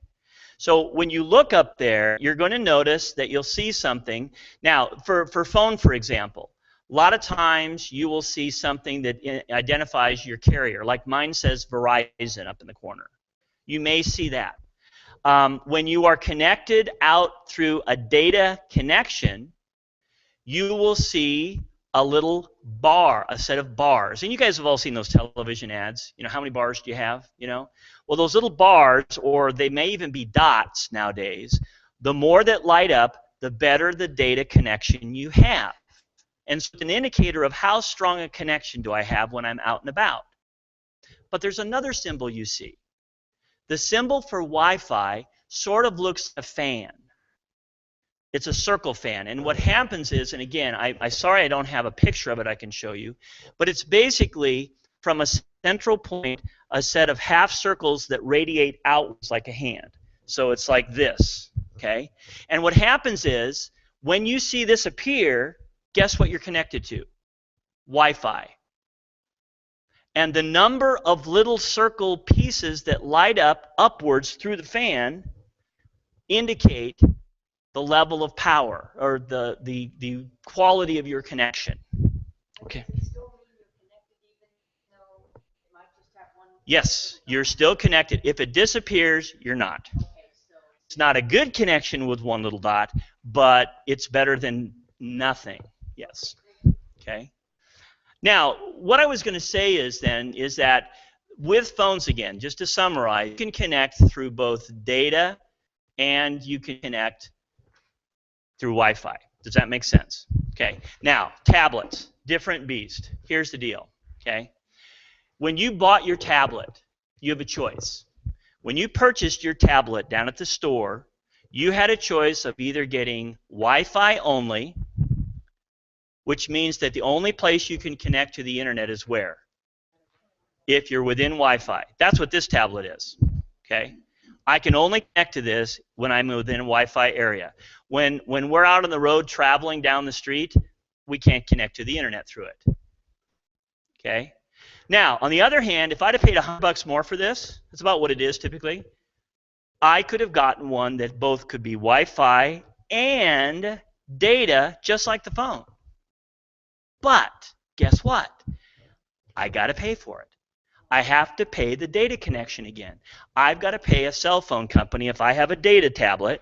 So when you look up there, you're going to notice that you'll see something. Now, for phone, for example, a lot of times you will see something that identifies your carrier. Like mine says Verizon up in the corner. You may see that. When you are connected out through a data connection, you will see a little bar, a set of bars. And you guys have all seen those television ads. You know, how many bars do you have? You know? Well, those little bars, or they may even be dots nowadays, the more that light up, the better the data connection you have. And so it's an indicator of how strong a connection do I have when I'm out and about. But there's another symbol you see. The symbol for Wi-Fi sort of looks like a fan. It's a circle fan. And what happens is, and again, I'm sorry I don't have a picture of it I can show you, but it's basically from a central point, a set of half circles that radiate outwards like a hand. So it's like this, okay? And what happens is, when you see this appear, guess what you're connected to? Wi-Fi. And the number of little circle pieces that light up upwards through the fan indicate the level of power, or the quality of your connection. Okay. Yes, you're still connected. If it disappears, you're not. It's not a good connection with one little dot, but it's better than nothing. Yes. Okay. Now, what I was going to say is that with phones, again, just to summarize, you can connect through both data and you can connect through Wi-Fi. Does that make sense? Okay. Now, tablets, different beast. Here's the deal. Okay. When you bought your tablet, you have a choice. When you purchased your tablet down at the store, you had a choice of either getting Wi-Fi only, which means that the only place you can connect to the internet is where? If you're within Wi-Fi. That's what this tablet is. Okay? I can only connect to this when I'm within a Wi-Fi area. When we're out on the road traveling down the street, we can't connect to the internet through it. Okay? Now, on the other hand, if I'd have paid $100 more for this, that's about what it is typically, I could have gotten one that both could be Wi-Fi and data, just like the phone. But guess what? I got to pay for it. I have to pay the data connection again. I've got to pay a cell phone company if I have a data tablet.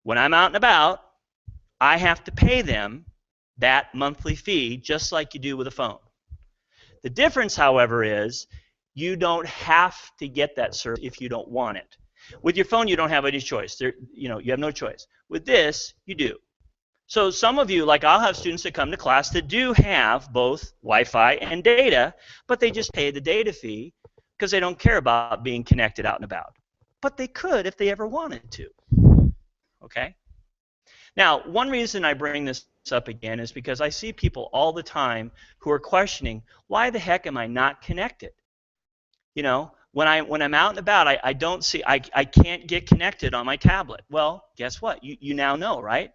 When I'm out and about, I have to pay them that monthly fee just like you do with a phone. The difference, however, is you don't have to get that service if you don't want it. With your phone, you don't have any choice. You have no choice. With this, you do. So some of you, like I'll have students that come to class that do have both Wi-Fi and data, but they just pay the data fee because they don't care about being connected out and about. But they could if they ever wanted to. Okay? Now, one reason I bring this up again is because I see people all the time who are questioning, why the heck am I not connected? You know, when I'm out and about, I can't get connected on my tablet. Well, guess what? You now know, right?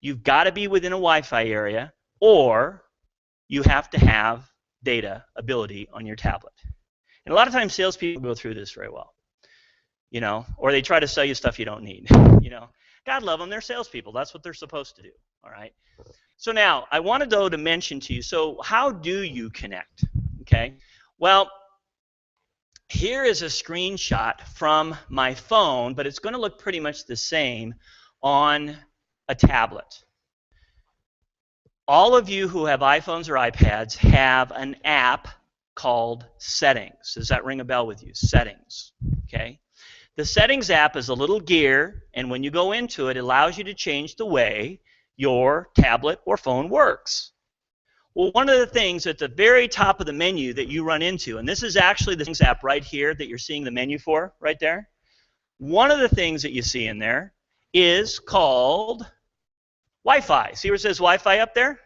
You've got to be within a Wi-Fi area, or you have to have data ability on your tablet. And a lot of times salespeople go through this very well, you know, or they try to sell you stuff you don't need, you know. God love them, they're salespeople. That's what they're supposed to do, all right? So now, I wanted, though, to mention to you, so how do you connect, okay? Well, here is a screenshot from my phone, but it's going to look pretty much the same on a tablet. All of you who have iPhones or iPads have an app called Settings. Does that ring a bell with you? Settings, okay? The Settings app is a little gear, and when you go into it, it allows you to change the way your tablet or phone works. Well, one of the things at the very top of the menu that you run into, and this is actually the Settings app right here that you're seeing the menu for, right there. One of the things that you see in there is called Wi-Fi. See where it says Wi-Fi up there?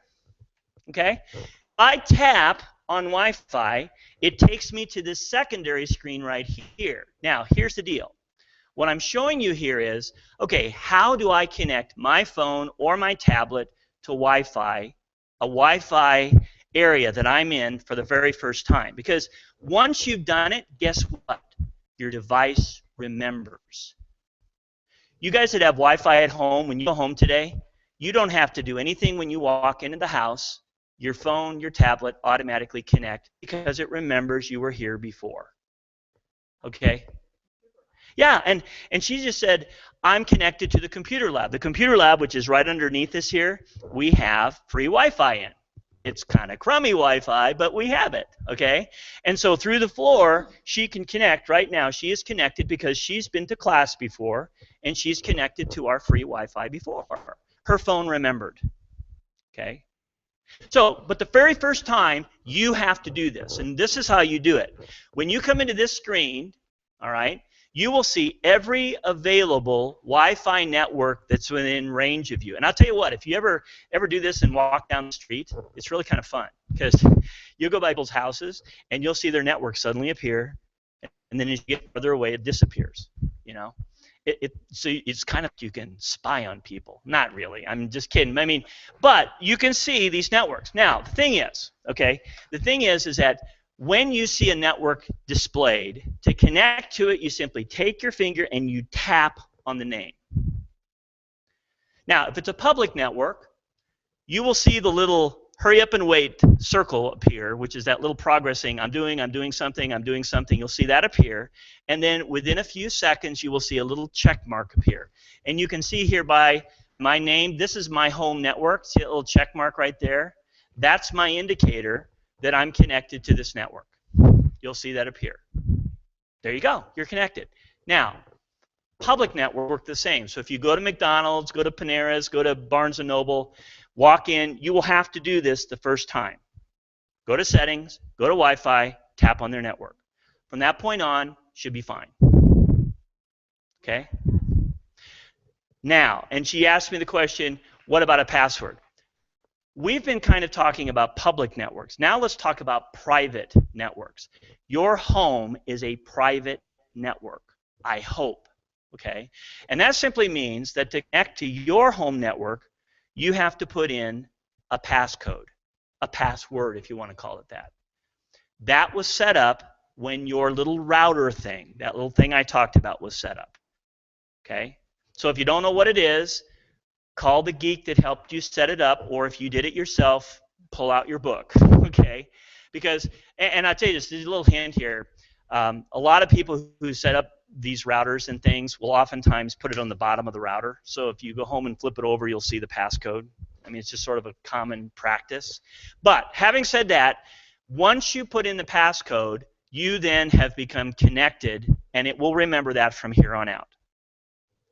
Okay. If I tap on Wi-Fi, it takes me to this secondary screen right here. Now, here's the deal. What I'm showing you here is, okay, how do I connect my phone or my tablet to Wi-Fi, a Wi-Fi area that I'm in for the very first time? Because once you've done it, guess what? Your device remembers. You guys that have Wi-Fi at home, when you go home today, you don't have to do anything when you walk into the house. Your phone, your tablet automatically connect because it remembers you were here before. Okay? Yeah, and she just said, I'm connected to the computer lab. The computer lab, which is right underneath us here, we have free Wi-Fi in. It's kind of crummy Wi-Fi, but we have it, okay? And so through the floor, she can connect. Right now, she is connected because she's been to class before, and she's connected to our free Wi-Fi before. Her phone remembered, okay? So, but the very first time, you have to do this, and this is how you do it. When you come into this screen, all right, you will see every available Wi-Fi network that's within range of you. And I'll tell you what, if you ever do this and walk down the street, it's really kind of fun because you'll go by people's houses and you'll see their network suddenly appear, and then as you get further away, it disappears. You know, so it's kind of you can spy on people. Not really. I'm just kidding. I mean, but you can see these networks. Now, the thing is, okay, is that when you see a network displayed, to connect to it, you simply take your finger and you tap on the name. Now, if it's a public network, you will see the little hurry up and wait circle appear, which is that little progressing, I'm doing something. You'll see that appear. And then within a few seconds, you will see a little check mark appear. And you can see here by my name, this is my home network. See that little check mark right there? That's my indicator that I'm connected to this network. You'll see that appear. There you go. You're connected. Now, public network the same. So if you go to McDonald's, go to Panera's, go to Barnes & Noble, walk in, you will have to do this the first time. Go to settings, go to Wi-Fi, tap on their network. From that point on, should be fine. Okay? Now, and she asked me the question, what about a password? We've been kind of talking about public networks. Now let's talk about private networks. Your home is a private network, I hope, okay? And that simply means that to connect to your home network, you have to put in a passcode, a password if you want to call it that. That was set up when your little router thing, that little thing I talked about, was set up, okay? So if you don't know what it is, call the geek that helped you set it up, or if you did it yourself, pull out your book, okay? Because, and I'll tell you this, there's a little hint here. A lot of people who set up these routers and things will oftentimes put it on the bottom of the router. So if you go home and flip it over, you'll see the passcode. I mean, it's just sort of a common practice. But having said that, once you put in the passcode, you then have become connected, and it will remember that from here on out.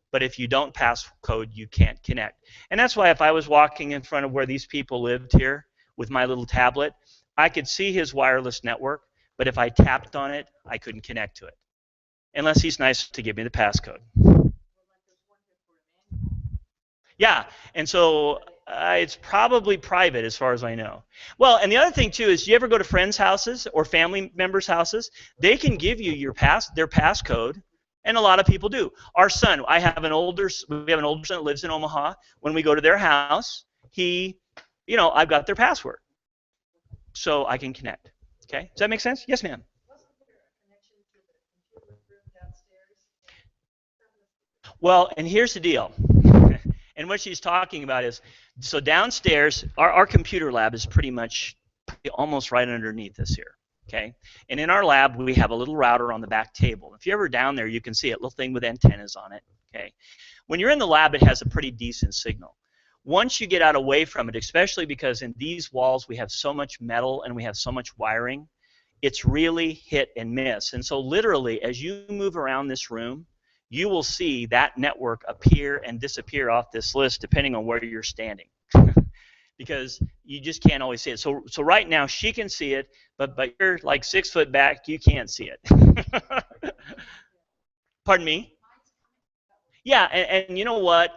But if you don't passcode, you can't connect. And that's why if I was walking in front of where these people lived here with my little tablet, I could see his wireless network, but if I tapped on it, I couldn't connect to it. Unless he's nice to give me the passcode. Yeah, and so it's probably private as far as I know. Well, and the other thing too is, you ever go to friends' houses or family members' houses? They can give you their passcode, and a lot of people do. Our son, we have an older son that lives in Omaha. When we go to their house, I've got their password, so I can connect. Okay, does that make sense? Yes, ma'am. Well, and here's the deal. And what she's talking about is, so downstairs, our computer lab is pretty much almost right underneath us here. Okay, and in our lab, we have a little router on the back table. If you're ever down there, you can see it, little thing with antennas on it. Okay, when you're in the lab, it has a pretty decent signal. Once you get out away from it, especially because in these walls we have so much metal and we have so much wiring, it's really hit and miss. And so literally, as you move around this room, you will see that network appear and disappear off this list depending on where you're standing. Because you just can't always see it. So right now she can see it, but you're like 6 foot back, you can't see it. Pardon me? Yeah, and you know what?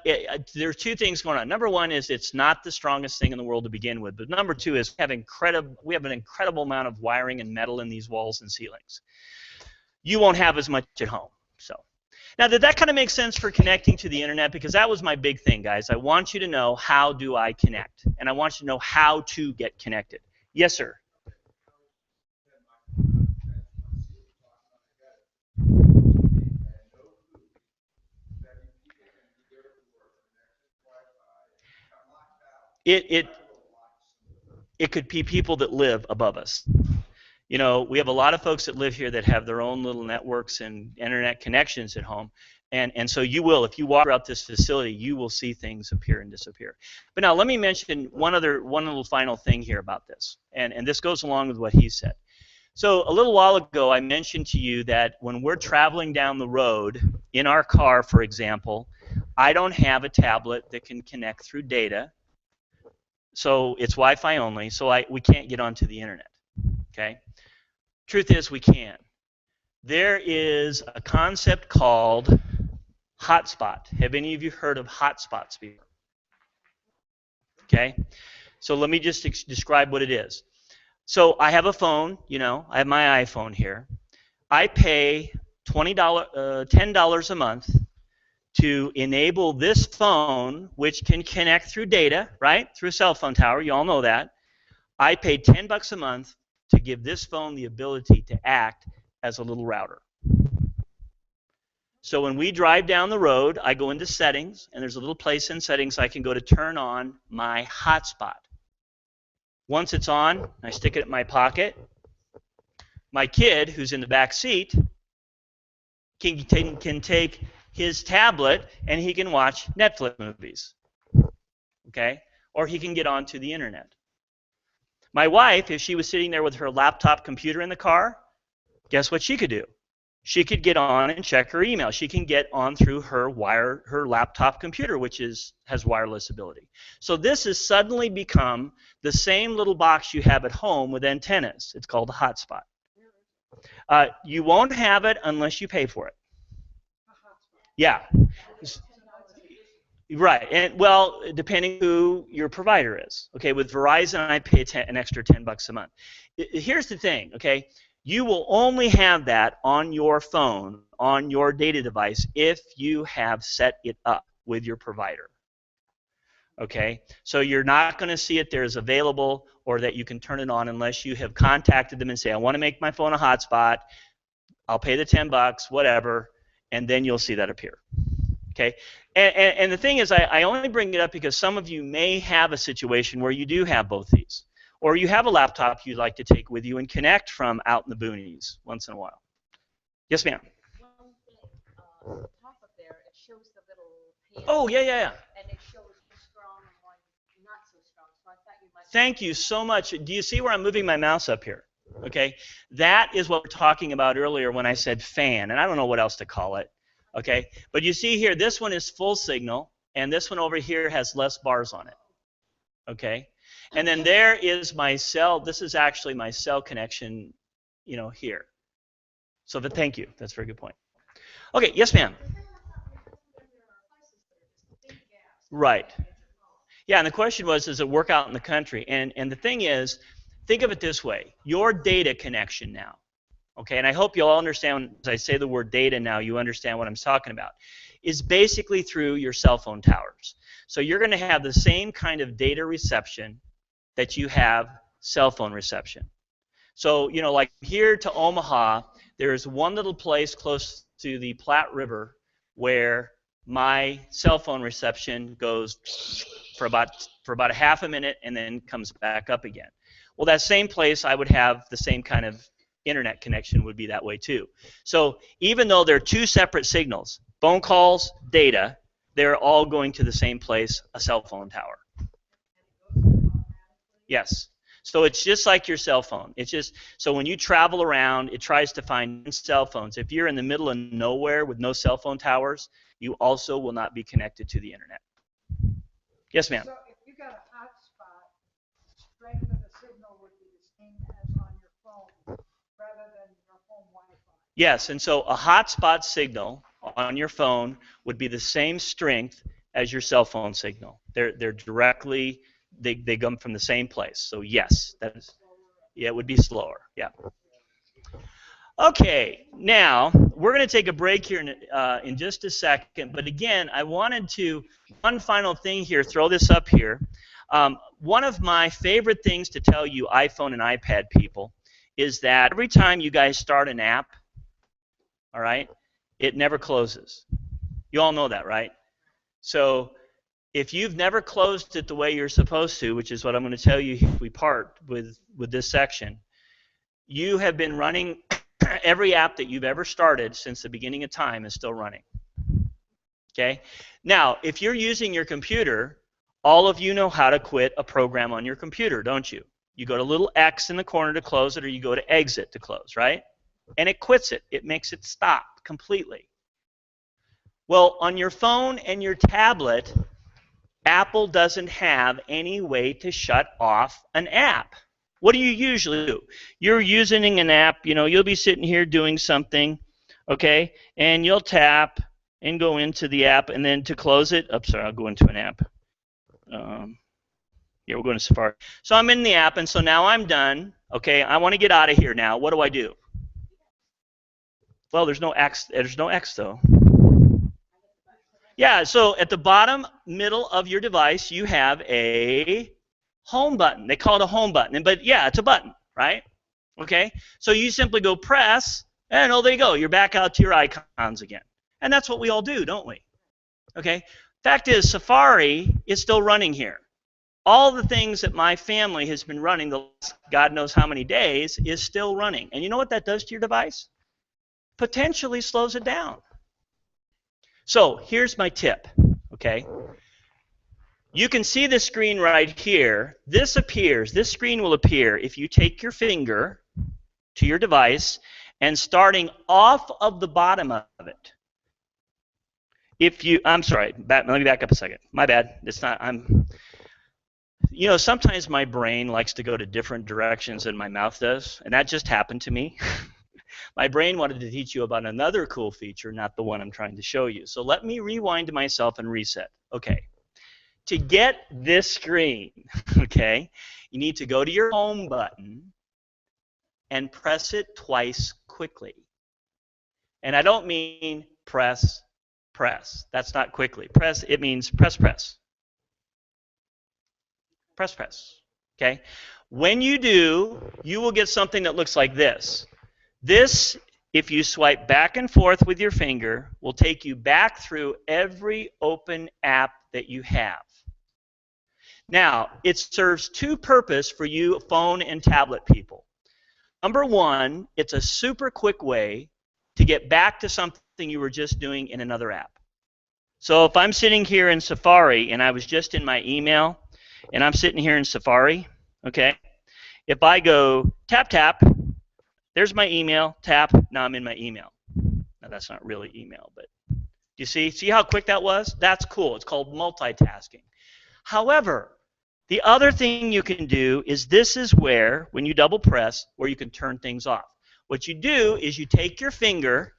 There are two things going on. Number one is it's not the strongest thing in the world to begin with, but number two is we have an incredible amount of wiring and metal in these walls and ceilings. You won't have as much at home. So now, did that kind of make sense for connecting to the internet? Because that was my big thing, guys. I want you to know, how do I connect? And I want you to know how to get connected. Yes, sir. It could be people that live above us. You know, we have a lot of folks that live here that have their own little networks and internet connections at home. And so you will, if you walk throughout this facility, you will see things appear and disappear. But now let me mention one little final thing here about this. And this goes along with what he said. So a little while ago, I mentioned to you that when we're traveling down the road in our car, for example, I don't have a tablet that can connect through data. So it's Wi-Fi only, so we can't get onto the internet. Okay? Truth is, we can. There is a concept called hotspot. Have any of you heard of hotspots before? Okay? So let me just describe what it is. So I have a phone, you know, I have my iPhone here. I pay $10 a month to enable this phone, which can connect through data, right? Through a cell phone tower, you all know that. I pay $10 a month to give this phone the ability to act as a little router. So when we drive down the road, I go into settings, and there's a little place in settings I can go to turn on my hotspot. Once it's on, I stick it in my pocket. My kid, who's in the back seat, can take his tablet and he can watch Netflix movies. Okay? Or he can get onto the internet. My wife, if she was sitting there with her laptop computer in the car, guess what she could do? She could get on and check her email. She can get on through her laptop computer, which has wireless ability. So this has suddenly become the same little box you have at home with antennas. It's called a hotspot. You won't have it unless you pay for it. Yeah. Right. And well, depending who your provider is. Okay, with Verizon, I pay an extra $10 a month. Here's the thing, okay? You will only have that on your phone, on your data device, if you have set it up with your provider. Okay? So you're not going to see it there as available or that you can turn it on unless you have contacted them and say, I want to make my phone a hotspot, I'll pay the $10, whatever, and then you'll see that appear. Okay? And the thing is, I only bring it up because some of you may have a situation where you do have both these. Or you have a laptop you'd like to take with you and connect from out in the boonies once in a while. Yes, ma'am? One thing, on top of there, it shows the little hand. Oh, yeah. And it shows one strong and one not so strong. So I thought you might. Thank you so much. Do you see where I'm moving my mouse up here? Okay? That is what we're talking about earlier when I said fan, and I don't know what else to call it. Okay? But you see here, this one is full signal, and this one over here has less bars on it. Okay? And then there is my cell. This is actually my cell connection, you know, here. So thank you. That's a very good point. Okay, yes, ma'am. Right. Yeah, and the question was, does it work out in the country? And the thing is, think of it this way. Your data connection now, okay, and I hope you all understand, as I say the word data now, you understand what I'm talking about, is basically through your cell phone towers. So you're going to have the same kind of data reception that you have cell phone reception. So, you know, like here to Omaha, there's one little place close to the Platte River where my cell phone reception goes for about a half a minute and then comes back up again. Well, that same place, I would have the same kind of internet connection would be that way too. So even though they're two separate signals, phone calls, data, they're all going to the same place, a cell phone tower. Yes. So it's just like your cell phone. It's just, so when you travel around, it tries to find cell phones. If you're in the middle of nowhere with no cell phone towers, you also will not be connected to the internet. Yes, ma'am. So if you got a hotspot, strength of the signal would be the same as on your phone rather than your home Wi-Fi. Yes, and so a hotspot signal on your phone would be the same strength as your cell phone signal. They're directly, they come from the same place. So yes, that is, yeah, it would be slower. Yeah. Okay, now we're going to take a break here in just a second. But again, I wanted to, one final thing here, throw this up here. One of my favorite things to tell you iPhone and iPad people is that every time you guys start an app, all right, it never closes. You all know that, right? So if you've never closed it the way you're supposed to, which is what I'm going to tell you if we part with this section, you have been running, every app that you've ever started since the beginning of time is still running. Okay? Now, if you're using your computer, all of you know how to quit a program on your computer, don't you? You go to little X in the corner to close it, or you go to exit to close, right? And it quits it. It makes it stop completely. Well, on your phone and your tablet, Apple doesn't have any way to shut off an app. What do you usually do? You're using an app, you'll be sitting here doing something, okay, and you'll tap and go into the app, and then to close it, sorry, I'll go into an app. Yeah, we're going to Safari. So I'm in the app, and so now I'm done. Okay, I want to get out of here now. What do? Well, there's no X. There's no X though. Yeah, so at the bottom middle of your device, you have a home button. They call it a home button, but yeah, it's a button, right? Okay, so you simply go press, and oh, there you go. You're back out to your icons again. And that's what we all do, don't we? Okay, fact is, Safari is still running here. All the things that my family has been running the last God knows how many days is still running. And you know what that does to your device? Potentially slows it down. So here's my tip, okay? You can see the screen right here. This screen will appear if you take your finger to your device and starting off of the bottom of it. I'm sorry, let me back up a second. My bad, sometimes my brain likes to go to different directions than my mouth does, and that just happened to me. My brain wanted to teach you about another cool feature, not the one I'm trying to show you. So let me rewind myself and reset. Okay. To get this screen, okay, you need to go to your home button and press it twice quickly. And I don't mean press. That's not quickly. Press, it means press. Press. Okay? When you do, you will get something that looks like this. This, if you swipe back and forth with your finger, will take you back through every open app that you have. Now, it serves two purposes for you phone and tablet people. Number one, it's a super quick way to get back to something you were just doing in another app. So if I'm sitting here in Safari and I was just in my email, and I'm sitting here in Safari, okay, if I go tap, there's my email, tap, now I'm in my email. Now that's not really email, but do you see how quick that was? That's cool. It's called multitasking. However, the other thing you can do is this is where, when you double press, where you can turn things off. What you do is you take your finger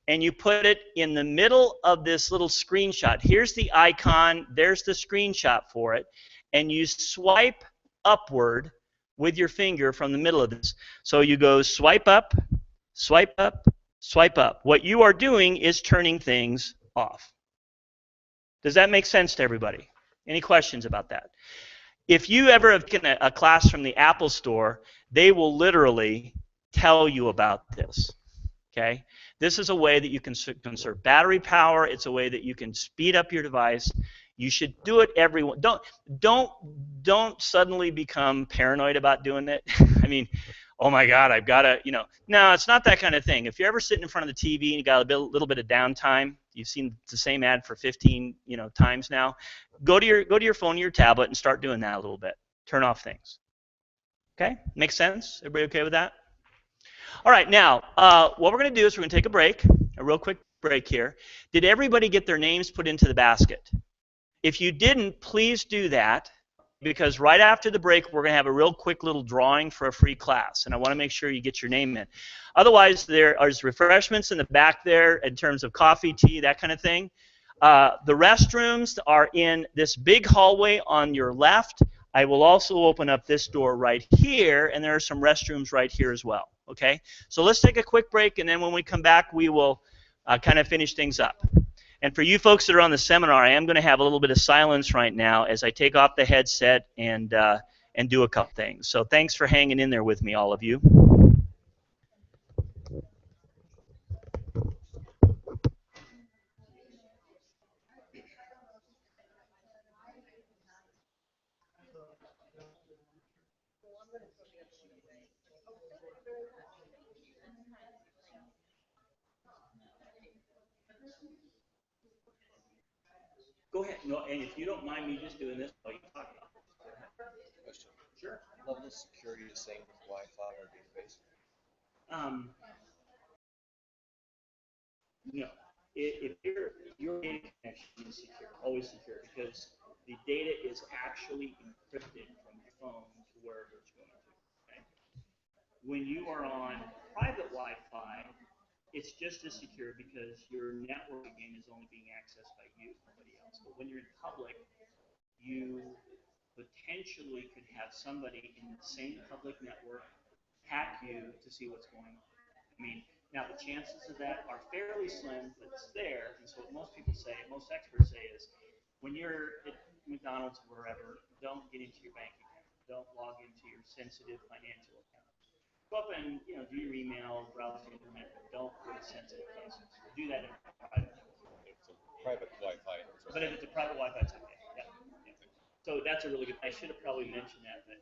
and you put it in the middle of this little screenshot. Here's the icon, there's the screenshot for it, and you swipe upward with your finger from the middle of this. So you go swipe up, swipe up, swipe up. What you are doing is turning things off. Does that make sense to everybody? Any questions about that? If you ever have taken a class from the Apple Store, they will literally tell you about this. Okay? This is a way that you can conserve battery power. It's a way that you can speed up your device. You should do it everyone. Don't suddenly become paranoid about doing it. I mean, oh my God, I've got to, No, it's not that kind of thing. If you're ever sitting in front of the TV and you got a little bit of downtime, you've seen the same ad for 15, times now. Go to your phone or your tablet and start doing that a little bit. Turn off things. Okay? Makes sense? Everybody okay with that? All right, now, what we're going to do is we're going to take a real quick break here. Did everybody get their names put into the basket? If you didn't, please do that, because right after the break, we're going to have a real quick little drawing for a free class, and I want to make sure you get your name in. Otherwise, there are refreshments in the back there in terms of coffee, tea, that kind of thing. The restrooms are in this big hallway on your left. I will also open up this door right here, and there are some restrooms right here as well. Okay? So let's take a quick break, and then when we come back, we will kind of finish things up. And for you folks that are on the seminar, I am going to have a little bit of silence right now as I take off the headset and do a couple things. So thanks for hanging in there with me, all of you. Go ahead. No, and if you don't mind me just doing this while you talk about it. Question. Sure. Level of security the same with Wi-Fi or database? No. If your data connection is secure, always secure, because the data is actually encrypted from your phone to wherever it's going to. Okay? When you are on private Wi-Fi, it's just as secure because your network again is only being accessed by you, nobody else. But when you're in public, you potentially could have somebody in the same public network hack you to see what's going on. I mean, now the chances of that are fairly slim, but it's there. And so what most people say, most experts say is, when you're at McDonald's or wherever, don't get into your bank account. Don't log into your sensitive financial account. Go up and do your email, browse the internet, but don't go to sensitive places. Do that in private. It's a private Wi-Fi. But if it's a private Wi-Fi, it's okay. Yeah. So that's a really good. I should have probably mentioned that, but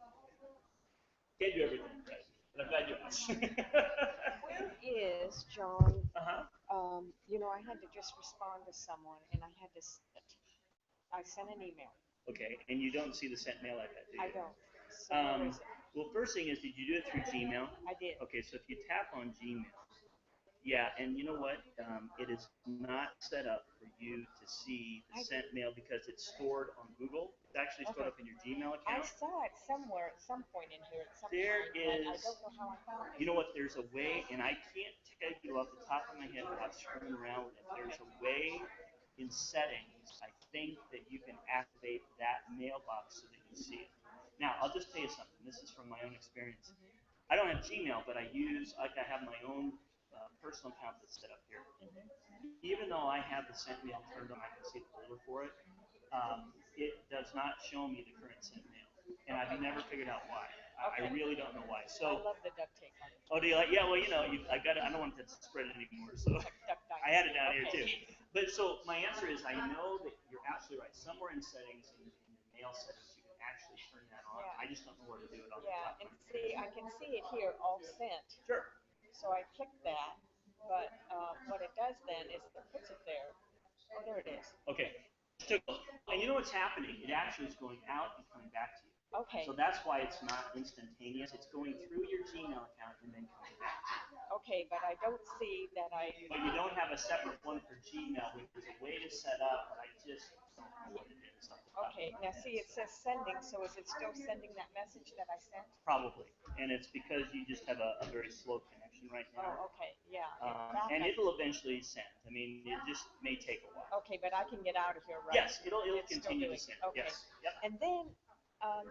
can't do everything right. But I'm glad you asked. Where is John? Uh-huh. I had to just respond to someone, and I sent an email. Okay, and you don't see the sent mail like that, do you? I don't. So where is it? Well, first thing is, did you do it through Gmail? I did. Okay, so if you tap on Gmail, yeah, and you know what? It is not set up for you to see the sent mail because it's stored on Google. It's actually stored up in your Gmail I account. saw it somewhere at some point in here. At some There point, but I is- don't know how I found it. You know what? There's a way, and I can't tell you off the top of my head without screwing around with it. There's a way in settings, I think, that you can activate that mailbox so that you see it. Now, I'll just tell you something. This is from my own experience. I don't have Gmail, but I have my own personal account that's set up here. Even though I have the sent mail turned on, I can see the folder for it. It does not show me the current sent mail, and I've never figured out why. I really don't know why. I So, love the duct tape on it. oh, do you like? Yeah, well, I don't want to spread it anymore, so I had it down here too. But so my answer is, I know that you're absolutely right. Somewhere in settings, in your mail settings, you can actually turn that on. Yeah. I just don't know where to do it on Yeah, the and see, I can see it here, all sent. Sure. So I click that, but what it does then is it puts it there. Oh, there it is. Okay. And you know what's happening? It actually is going out and coming back to you. Okay. So that's why it's not instantaneous. It's going through your Gmail account and then coming back to you. Okay, but I don't see that But you don't have a separate one for Gmail, which is a way to set up, but I just don't know what it is. Okay, now see, it says sending, so is it still sending that message that I sent? Probably. And it's because you just have a very slow connection right now. Oh, okay, yeah. And it'll eventually send. I mean, it just may take a while. Okay, but I can get out of here, right? Yes, it'll It's still continue to doing send. it. Okay. Yes. Yep. And then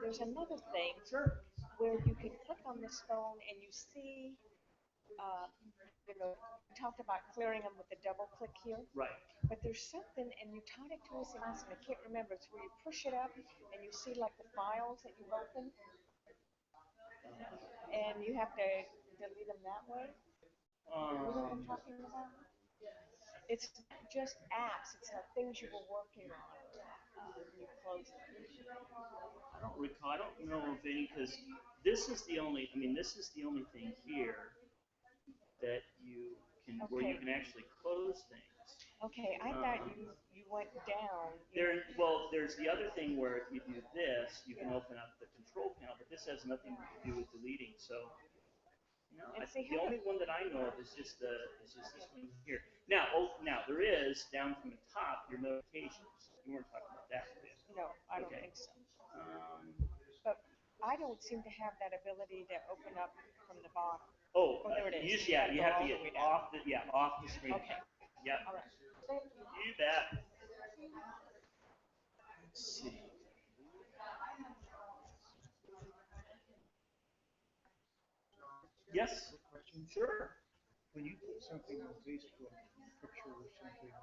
there's another thing Sure. where you can click on this phone and you see, we talked about clearing them with the double click here. Right. But there's something, and you taught it to us in class, and I can't remember. It's where you push it up and you see like the files that you've opened, and you have to delete them that way. You know what I'm talking about? It's just apps. It's not things you were working on. You close it. I don't recall. I don't know of any, because this is the only. I mean, this is the only thing here that you can, where you can actually close things. Okay, I thought you went down. Well, there's the other thing where if you do this, you can open up the control panel, but this has nothing to do with deleting. So, And see, the only one that I know of is just this one here. Now, there is down from the top your notifications. You weren't talking about that, were you? No, I don't Okay. think so. But I don't seem to have that ability to open up from the bottom. Oh, there it is. usually, yeah, you have to get off the screen. Okay. Yep. All right. Thank you. You bet. Let's see. Yes. Sure. When you put something on Facebook, a picture or something,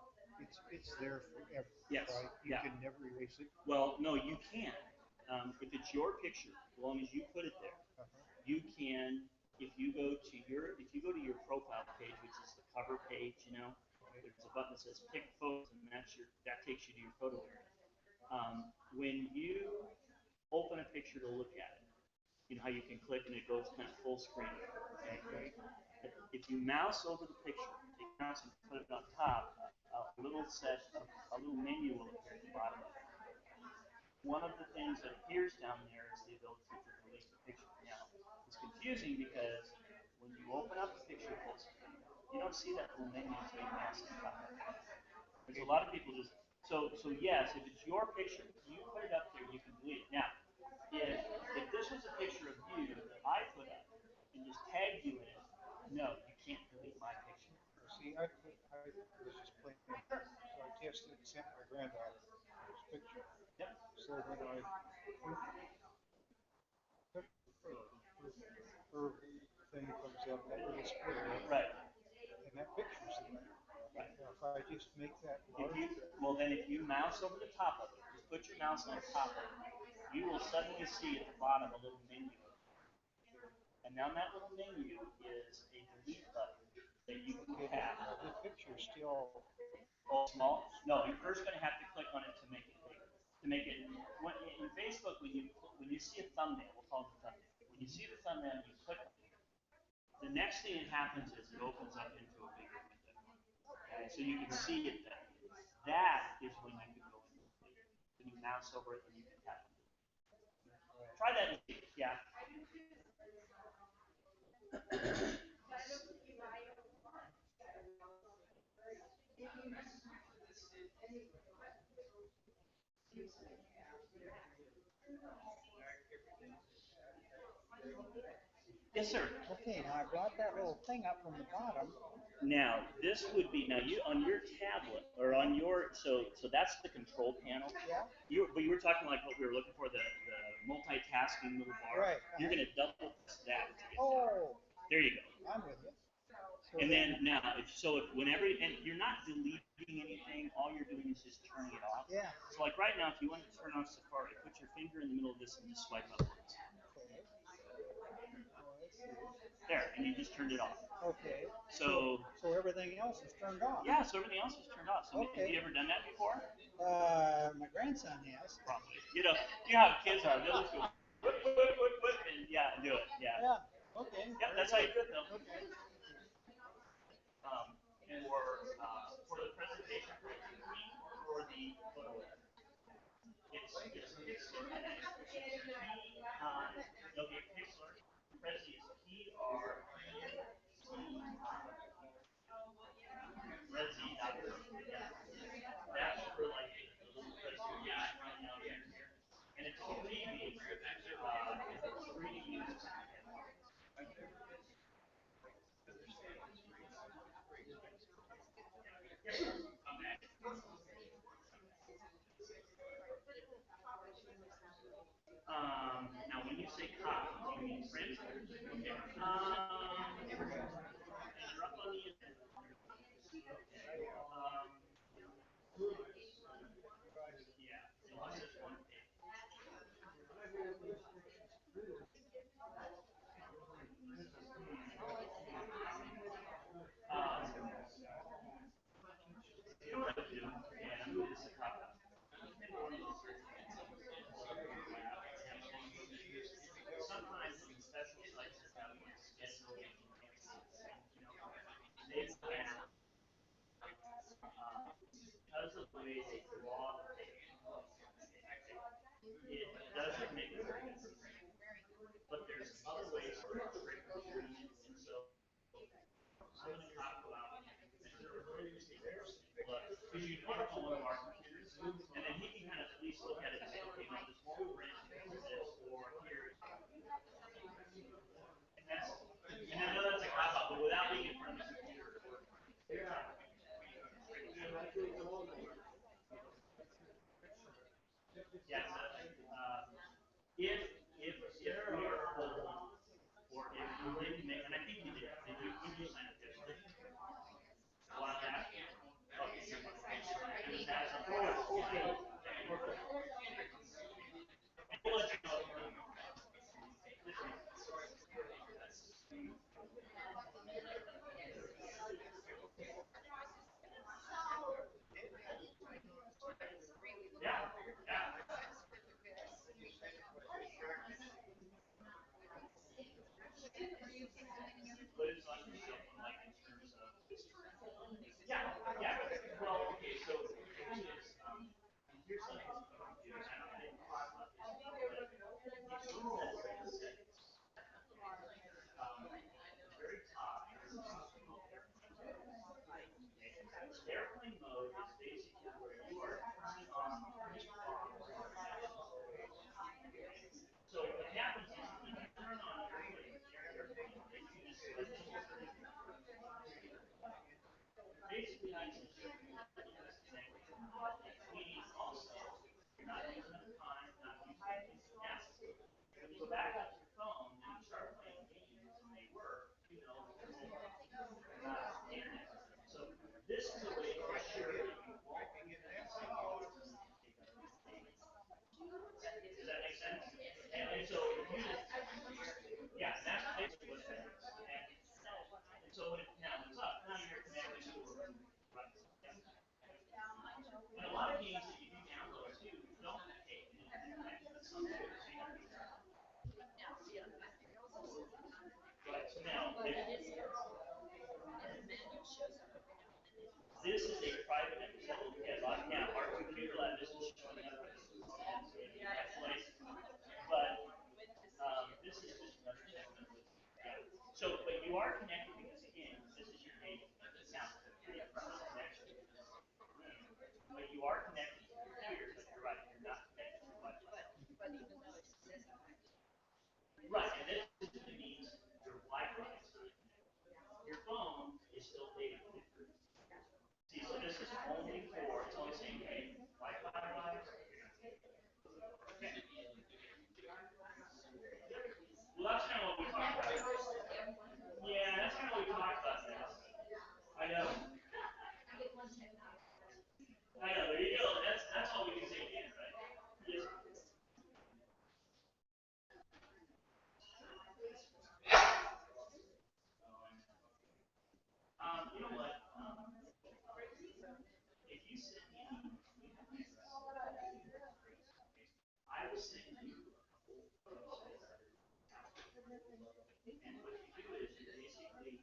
it's there forever. Yes. Right? You Yeah. can never erase it. Well, no, you can. If it's your picture, as long as you put it there, you can. If you go to your profile page, which is the cover page, there's a button that says pick photos, and that takes you to your photo area. When you open a picture to look at it, you know how you can click and it goes kind of full screen. Okay. If you mouse over the picture, take your mouse and put it on top, a little menu will appear at the bottom. One of the things that appears down there is the ability to delete the picture. Now, it's confusing because when you open up the picture filter, you don't see that little menu until you mouse it up. There's a lot of people just so yes, if it's your picture, you put it up there, you can delete it. Now, if this was a picture of you that I put up and just tagged you in it, no, you can't delete my picture. See, I was just playing, so I tested and sent my granddaughter this picture. Yep. So when I took her thing comes up, that little square, Right. and that picture's there. Right. Now, if I just make that If you mouse over the top of it, just put your mouse on top of it, you will suddenly see at the bottom a little menu. And on that little menu is a delete button that you can tap. the picture's still Small? No, you're first going to have to click on it to make it bigger. To make it, in Facebook, when you see a thumbnail, we'll call it a thumbnail. When you see the thumbnail, you click on it. The next thing that happens is it opens up into a bigger window. Okay, so you can see it then. That is when you can go in. When you mouse over it, and you can tap it. Try that and see. Yeah. Yes, sir. Okay, now I brought that little thing up from the bottom. Now this would be you on your tablet or on your so that's the control panel. Yeah. But you were talking like what we were looking for the multitasking little bar. Right. You're gonna double press that. Oh. There you go. I'm with you. So And then now, whenever you're not deleting anything, all you're doing is just turning it off. Yeah. So like right now, if you want to turn off Safari, put your finger in the middle of this and just swipe up. Okay. Oh, I see. There, and you just turned it off. Okay. So everything else is turned off. yeah, so everything else is turned off. So Okay. have you ever done that before? My grandson has. Probably. You know how kids are. They'll just go whip, and yeah, do it. Yeah. Yeah. Okay. Yep, that's how you do it though. Okay. For the presentation for the photo edit, it's it'll be Pixlr. Prezi is Prezi.com. That's for like the little presentation right now here. And it's freebie. It's free to use. Now when you say copy, do you mean print? Okay. You're up on the internet. Yeah, it's just one page. You know what I do? And I'm going to just copy. Sometimes in special sites that have scheduled they because of the way they draw the page, it doesn't make it very good. But there's other ways for doing it, and so I'm going to talk about because you put it on one of our computers, and then he can kind of at least look at it and say, okay, no, this won't print this, or here. And I know that's a cop out, but without being in front of the computer. Yes, if we are full, or if you didn't make, and I think you did you sign up differently? A while back? Okay. And that's a we'll let you know. Yeah, yeah. What is on your cell phone like in terms of? Yeah, yeah. Well, This is a private episode. Now, our computer lab isn't showing up as but this is just another segment. Yeah. So, but you are connected because again, this is your main account. But you are connected to your computer, but you're right, you're not connected to Wi-Fi. Right, and this means your Wi-Fi is not connected. Your phone is still data connected. See, so this is only for, it's only saying, hey, Wi-Fi wise. Well, that's kind of what we talked about. Yeah, that's kind of what we talked about. I know. I know, there you go. That's all we can say again, right? Yes. You know what? If you send me an email, I will send you a couple of those. And what you do is you basically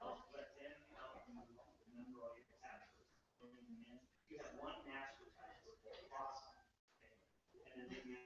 help let them help you remember all your passwords. And you have one master password. Awesome. And then you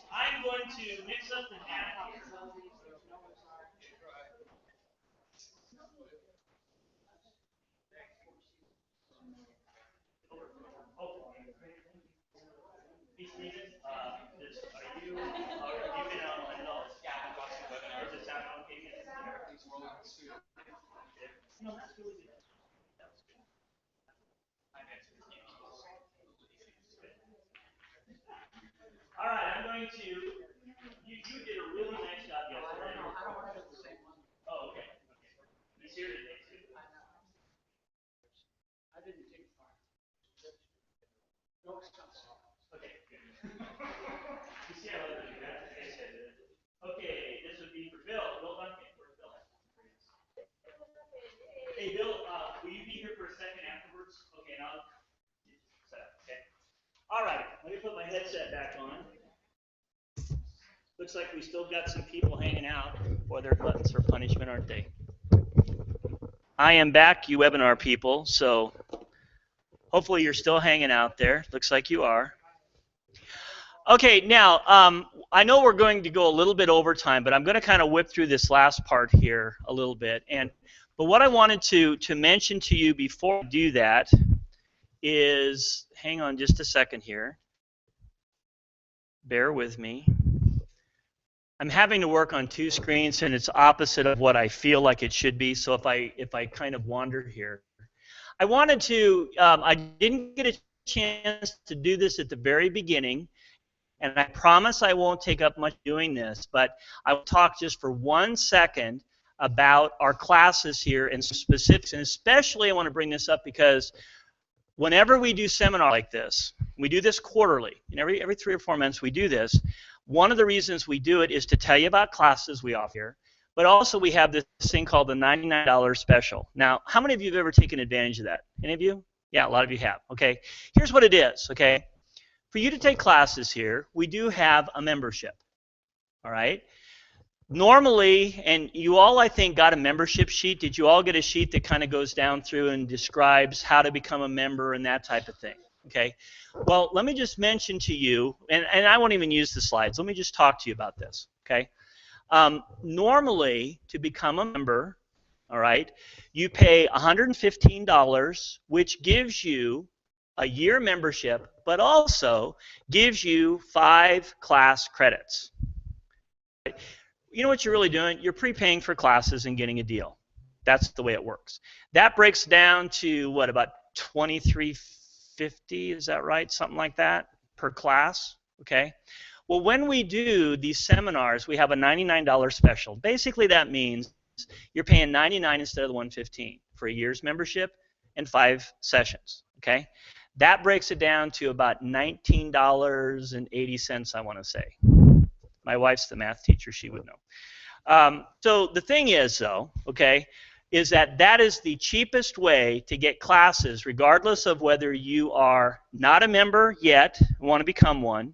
I'm going to mix up the math here. Hey, Stephen, are you been online at all? Yeah, I've been watching the webinar. Does it sound okay? Everything's rolling smooth. No, that's really good. That was good. All right, I'm going to. You did a really nice job yesterday. Oh, okay. He's here today too. I didn't take part. No, it's not. Okay, good. You see how other okay, this would be for Bill. Bill Duncan. Where's Bill? Hey, Bill, will you be here for a second afterwards? Okay, now. Okay. All right, let me put my headset back on. Looks like we still got some people hanging out. Boy, they're gluttons for punishment, aren't they? I am back, you webinar people. So hopefully you're still hanging out there. Looks like you are. Okay, now I know we're going to go a little bit over time, but I'm going to kind of whip through this last part here a little bit. But what I wanted to mention to you before I do that is, hang on just a second here. Bear with me. I'm having to work on two screens, and it's opposite of what I feel like it should be. So if I kind of wander here, I wanted to. I didn't get a chance to do this at the very beginning, and I promise I won't take up much doing this, but I will talk just for 1 second about our classes here and some specifics. And especially I want to bring this up because whenever we do seminar like this, we do this quarterly, and every 3 or 4 months we do this. One of the reasons we do it is to tell you about classes we offer here, but also we have this thing called the $99 special. Now, how many of you have ever taken advantage of that? Any of you? Yeah, a lot of you have. Okay, here's what it is, okay? For you to take classes here, we do have a membership, all right? Normally, and you all, I think, got a membership sheet. Did you all get a sheet that kind of goes down through and describes how to become a member and that type of thing? Okay. Well, let me just mention to you, and I won't even use the slides. Let me just talk to you about this, okay? Normally, to become a member, all right, you pay $115, which gives you a year membership, but also gives you 5 class credits. You know what you're really doing? You're prepaying for classes and getting a deal. That's the way it works. That breaks down to, what, about $23.50, is that right? Something like that per class, okay? Well, when we do these seminars, we have a $99 special. Basically, that means you're paying $99 instead of the $115 for a year's membership and 5 sessions, okay? That breaks it down to about $19.80, I want to say. My wife's the math teacher, she would know. So the thing is, though, okay, is that is the cheapest way to get classes, regardless of whether you are not a member yet, want to become one,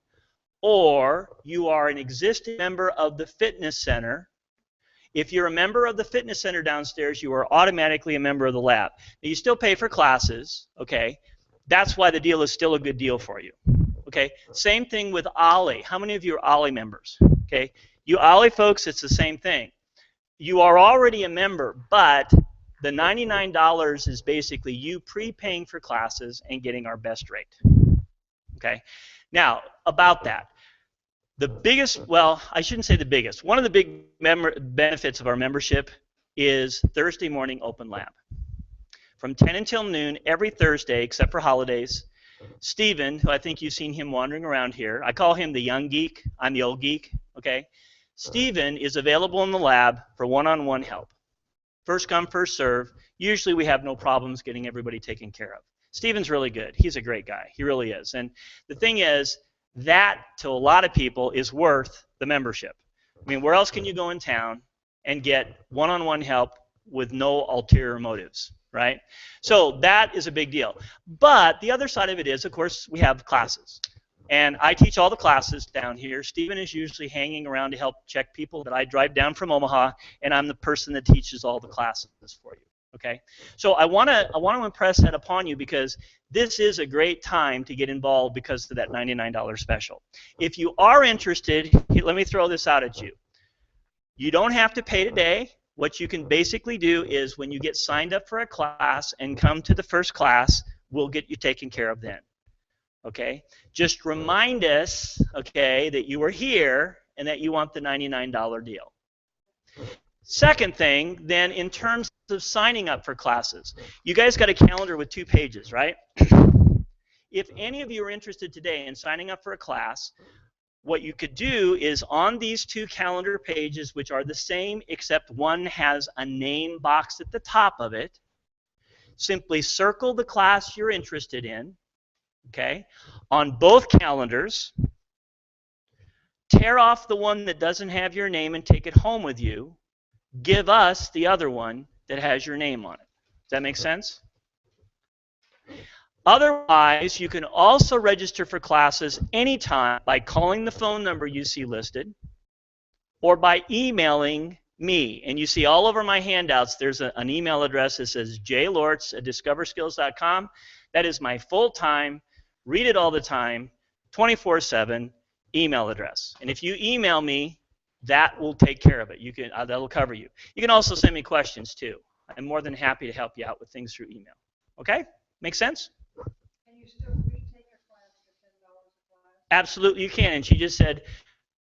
or you are an existing member of the fitness center. If you're a member of the fitness center downstairs, you are automatically a member of the lab. Now, you still pay for classes, okay? That's why the deal is still a good deal for you. Okay, same thing with Ollie. How many of you are Ollie members? Okay, you Ollie folks, it's the same thing. You are already a member, but the $99 is basically you prepaying for classes and getting our best rate. Okay, now about that. The biggest, well, I shouldn't say the biggest. One of the big benefits of our membership is Thursday morning open lab. From 10 until noon every Thursday, except for holidays. Stephen, who I think you've seen him wandering around here, I call him the young geek. I'm the old geek, okay? Stephen is available in the lab for one-on-one help. First come, first serve. Usually we have no problems getting everybody taken care of. Stephen's really good. He's a great guy. He really is. And the thing is, that to a lot of people is worth the membership. I mean, where else can you go in town and get one-on-one help with no ulterior motives? Right? So that is a big deal. But the other side of it is, of course, we have classes. And I teach all the classes down here. Stephen is usually hanging around to help check people that I drive down from Omaha, and I'm the person that teaches all the classes for you. Okay? So I want to impress that upon you because this is a great time to get involved because of that $99 special. If you are interested, let me throw this out at you. You don't have to pay today. What you can basically do is when you get signed up for a class and come to the first class, we'll get you taken care of then. Okay? Just remind us, okay, that you were here and that you want the $99 deal. Second thing, then, in terms of signing up for classes, you guys got a calendar with 2 pages, right? If any of you are interested today in signing up for a class, what you could do is on these 2 calendar pages, which are the same except one has a name box at the top of it, simply circle the class you're interested in, okay? On both calendars, tear off the one that doesn't have your name and take it home with you. Give us the other one that has your name on it. Does that make sense? Otherwise, you can also register for classes anytime by calling the phone number you see listed or by emailing me. And you see all over my handouts, there's an email address that says jlortz@discoverskills.com. That is my full-time, read it all the time, 24/7 email address. And if you email me, that will take care of it. You can that'll cover you. You can also send me questions too. I'm more than happy to help you out with things through email. Okay? Make sense? Can you still retake a class for $10 a class? Absolutely, you can. And she just said,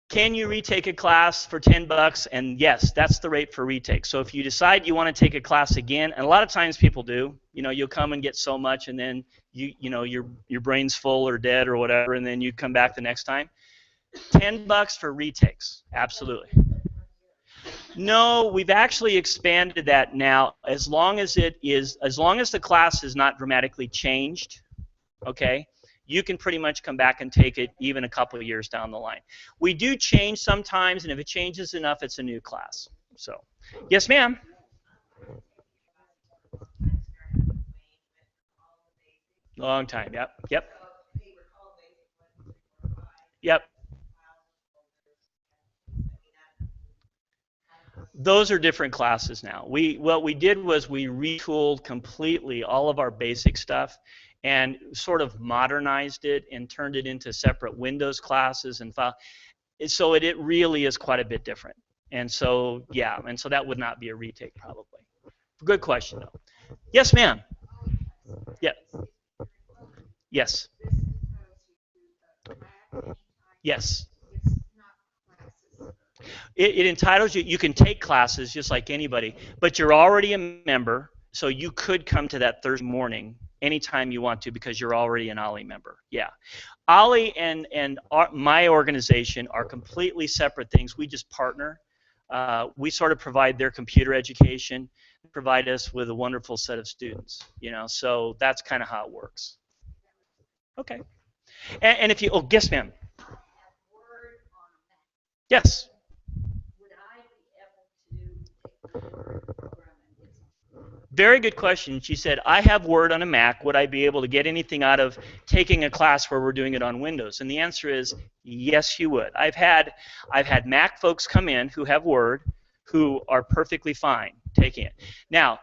Can you retake a class for 10 bucks? And yes, that's the rate for retake. So if you decide you want to take a class again, and a lot of times people do, you know, you'll come and get so much, and then you know your brain's full or dead or whatever, and then you come back the next time. 10 bucks for retakes, absolutely. No, we've actually expanded that now. As long as the class is not dramatically changed, okay, you can pretty much come back and take it even a couple of years down the line. We do change sometimes, and if it changes enough, it's a new class. So, yes, ma'am. Long time. Yep. Yep. Yep. Those are different classes now. What we did was we retooled completely all of our basic stuff and sort of modernized it and turned it into separate Windows classes and file. So it really is quite a bit different. And so, yeah, and so that would not be a retake probably. Good question, though. Yes, ma'am. Yeah. Yes. Yes. It entitles you. You can take classes just like anybody, but you're already a member, so you could come to that Thursday morning anytime you want to because you're already an OLLI member. Yeah. OLLI and my organization are completely separate things. We just partner. We sort of provide their computer education, provide us with a wonderful set of students, you know, so that's kind of how it works. Okay. And if you, oh, yes, ma'am. Yes. Very good question. She said, I have Word on a Mac. Would I be able to get anything out of taking a class where we're doing it on Windows? And the answer is yes, you would. I've had Mac folks come in who have Word who are perfectly fine taking it. Now,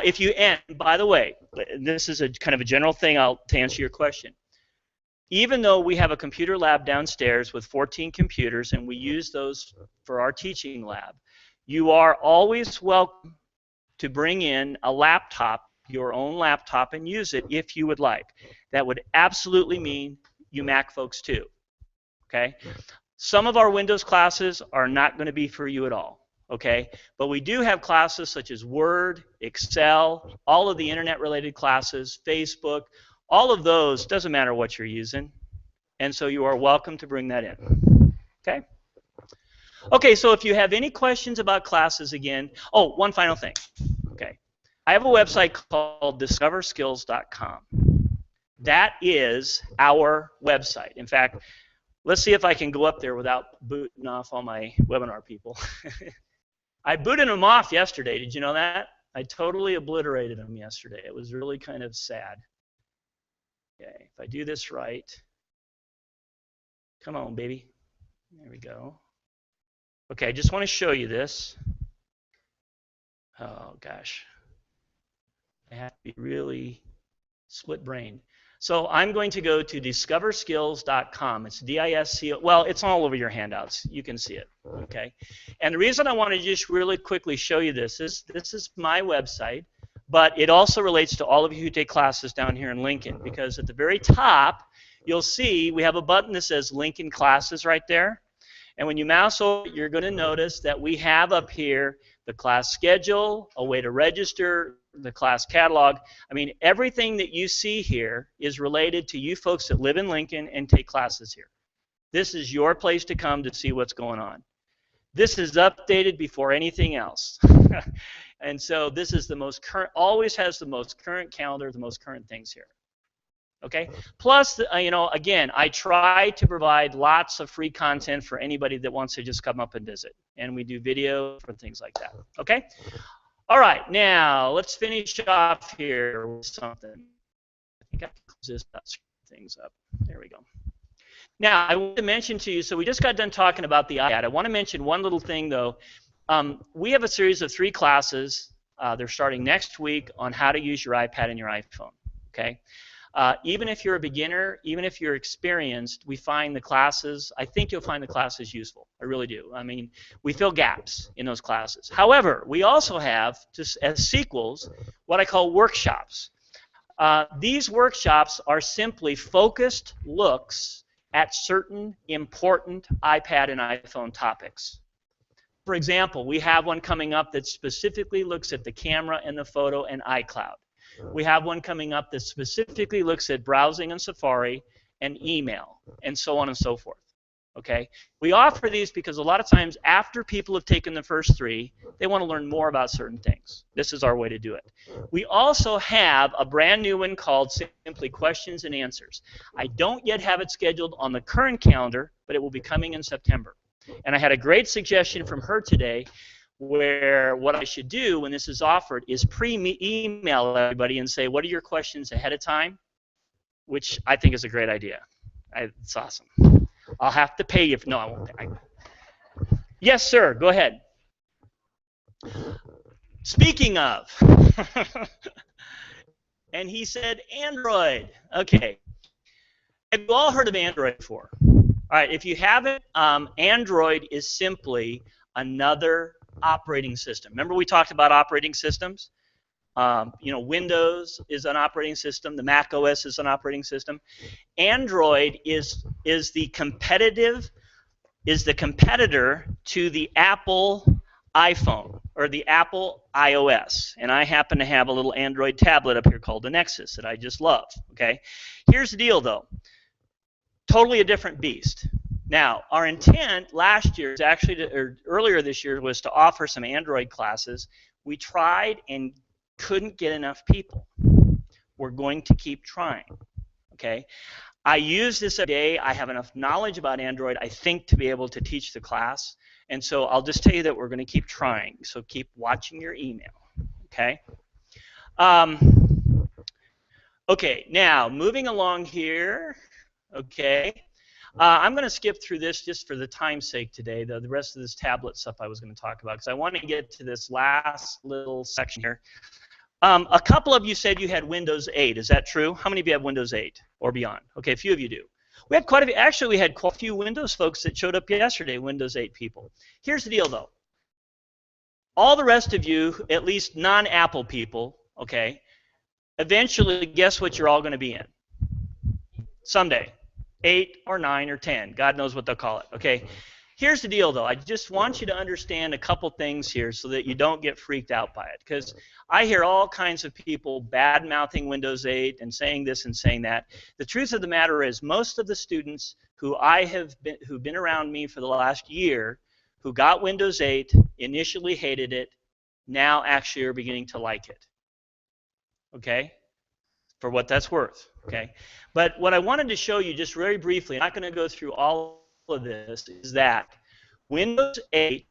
if you, and by the way, this is a kind of a general thing to answer your question. Even though we have a computer lab downstairs with 14 computers and we use those for our teaching lab, you are always welcome to bring in a laptop, your own laptop, and use it if you would like. That would absolutely mean you Mac folks too, okay? Some of our Windows classes are not going to be for you at all, okay? But we do have classes such as Word, Excel, all of the internet-related classes, Facebook, all of those, doesn't matter what you're using, and so you are welcome to bring that in, okay? Okay, so if you have any questions about classes again, oh, one final thing, okay. I have a website called discoverskills.com. That is our website. In fact, let's see if I can go up there without booting off all my webinar people. I booted them off yesterday, did you know that? I totally obliterated them yesterday. It was really kind of sad. Okay, if I do this right, come on, baby. There we go. Okay, I just want to show you this. Oh, gosh. I have to be really split-brained. So I'm going to go to discoverskills.com. It's D-I-S-C-O. Well, it's all over your handouts. You can see it, okay? And the reason I want to just really quickly show you this is my website, but it also relates to all of you who take classes down here in Lincoln, because at the very top, you'll see we have a button that says Lincoln Classes right there. And when you mouse over, you're going to notice that we have up here the class schedule, a way to register, the class catalog. I mean, everything that you see here is related to you folks that live in Lincoln and take classes here. This is your place to come to see what's going on. This is updated before anything else. And so this is the most current, always has the most current calendar, the most current things here. Okay. Plus, you know, again, I try to provide lots of free content for anybody that wants to just come up and visit. And we do video and things like that. Okay. All right. Now, let's finish off here with something. I think I can close this things up. There we go. Now, I want to mention to you, so we just got done talking about the iPad. I want to mention one little thing, though. We have a series of 3 classes. They're starting next week on how to use your iPad and your iPhone. Okay. Even if you're a beginner, even if you're experienced, we find the classes, I think you'll find the classes useful. I really do. I mean, we fill gaps in those classes. However, we also have, just as sequels, what I call workshops. These workshops are simply focused looks at certain important iPad and iPhone topics. For example, we have one coming up that specifically looks at the camera and the photo and iCloud. We have one coming up that specifically looks at browsing in Safari and email, and so on and so forth. Okay? We offer these because a lot of times after people have taken the first three, they want to learn more about certain things. This is our way to do it. We also have a brand new one called simply Questions and Answers. I don't yet have it scheduled on the current calendar, but it will be coming in September. And I had a great suggestion from her today where what I should do when this is offered is pre-email everybody and say, what are your questions ahead of time? Which I think is a great idea. It's awesome. I'll have to pay you. No, I won't pay. Yes, sir. Go ahead. Speaking of. And he said Android. Okay. Have you all heard of Android before? All right, if you haven't, Android is simply another operating system. Remember we talked about operating systems? Windows is an operating system. The Mac OS is an operating system. Android is the competitor to the Apple iPhone or the Apple iOS. And I happen to have a little Android tablet up here called the Nexus that I just love. Okay, here's the deal though. Totally a different beast. Now, our intent last year, or earlier this year, was to offer some Android classes. We tried and couldn't get enough people. We're going to keep trying. Okay? I use this every day. I have enough knowledge about Android, I think, to be able to teach the class. And so I'll just tell you that we're going to keep trying. So keep watching your email. Okay? Okay, now, moving along here. Okay, I'm going to skip through this just for the time's sake today. The rest of this tablet stuff I was going to talk about because I want to get to this last little section here. A couple of you said you had Windows 8. Is that true? How many of you have Windows 8 or beyond? Okay, a few of you do. We had quite a few. Actually, we had quite a few Windows folks that showed up yesterday, Windows 8 people. Here's the deal, though. All the rest of you, at least non-Apple people, okay, eventually, guess what you're all going to be in? Someday. 8 or 9 or 10. God knows what they'll call it. Okay. Here's the deal, though. I just want you to understand a couple things here so that you don't get freaked out by it. Because I hear all kinds of people bad-mouthing Windows 8 and saying this and saying that. The truth of the matter is most of the students who've been around me for the last year who got Windows 8, initially hated it, now actually are beginning to like it. Okay? For what that's worth. Okay? But what I wanted to show you just very briefly, I'm not going to go through all of this, is that Windows 8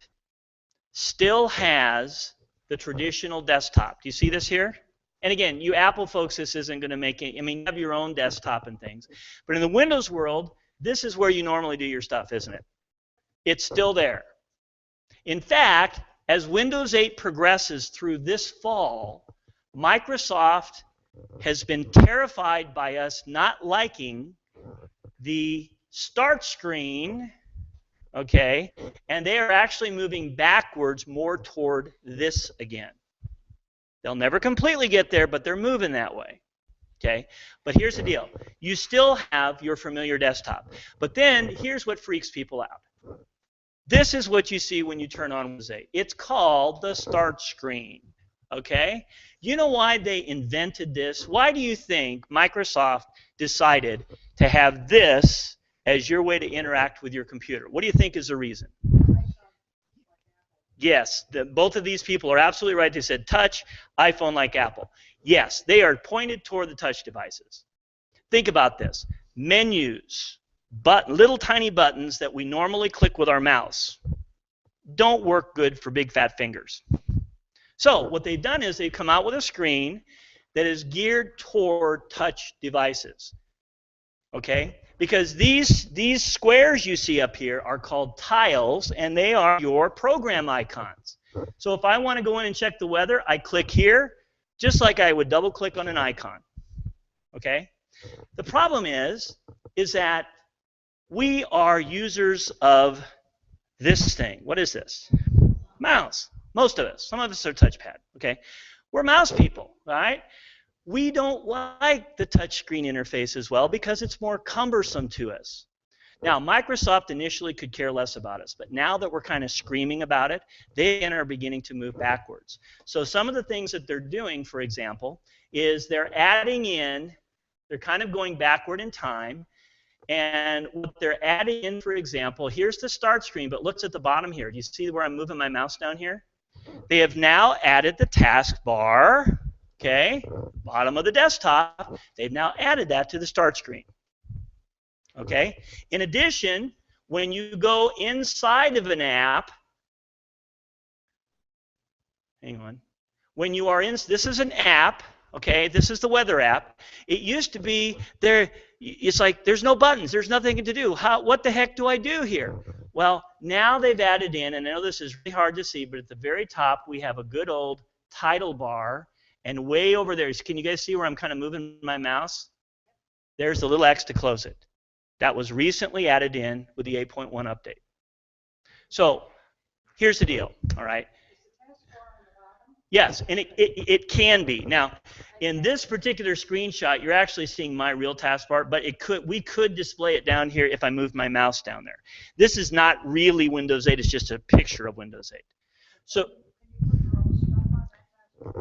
still has the traditional desktop. Do you see this here? And again, you Apple folks, this isn't going to make any, I mean, you have your own desktop and things. But in the Windows world, this is where you normally do your stuff, isn't it? It's still there. In fact, as Windows 8 progresses through this fall, Microsoft has been terrified by us not liking the start screen, okay, and they are actually moving backwards more toward this again. They'll never completely get there, but they're moving that way, okay? But here's the deal. You still have your familiar desktop. But then here's what freaks people out. This is what you see when you turn on Windows 8. It's called the start screen, okay? You know why they invented this? Why do you think Microsoft decided to have this as your way to interact with your computer? What do you think is the reason? Yes, both of these people are absolutely right. They said touch, iPhone like Apple. Yes, they are pointed toward the touch devices. Think about this. Menus, little tiny buttons that we normally click with our mouse don't work good for big fat fingers. So what they've done is they've come out with a screen that is geared toward touch devices. Okay? Because these squares you see up here are called tiles, and they are your program icons. So if I want to go in and check the weather, I click here, just like I would double-click on an icon. Okay? The problem is that we are users of this thing. What is this? Mouse. Most of us. Some of us are touchpad. Okay? We're mouse people, right? We don't like the touchscreen interface as well because it's more cumbersome to us. Now, Microsoft initially could care less about us, but now that we're kind of screaming about it, they again are beginning to move backwards. So some of the things that they're doing, for example, is they're adding in, they're kind of going backward in time, and what they're adding in, for example, here's the start screen, but look at the bottom here. Do you see where I'm moving my mouse down here? They have now added the taskbar, okay, bottom of the desktop. They've now added that to the start screen. Okay. In addition, when you go inside of an app, hang on. When you are in, this is an app, okay? This is the weather app. It used to be there. It's like there's no buttons. There's nothing to do. What the heck do I do here? Well, now they've added in, and I know this is really hard to see, but at the very top we have a good old title bar, and way over there, can you guys see where I'm kind of moving my mouse? There's the little X to close it. That was recently added in with the 8.1 update. So here's the deal, all right? Yes, and it can be. Now, in this particular screenshot, you're actually seeing my real taskbar, but we could display it down here if I moved my mouse down there. This is not really Windows 8, it's just a picture of Windows 8. So,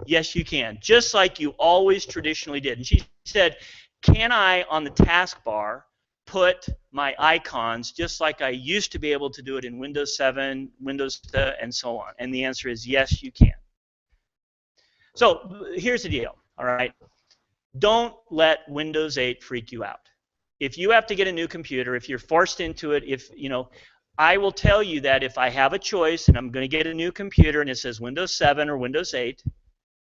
yes, you can, just like you always traditionally did. And she said, can I, on the taskbar, put my icons just like I used to be able to do it in Windows 7, Windows and so on? And the answer is yes, you can. So here's the deal, all right? Don't let Windows 8 freak you out. If you have to get a new computer, if you're forced into it, I will tell you that if I have a choice and I'm going to get a new computer and it says Windows 7 or Windows 8,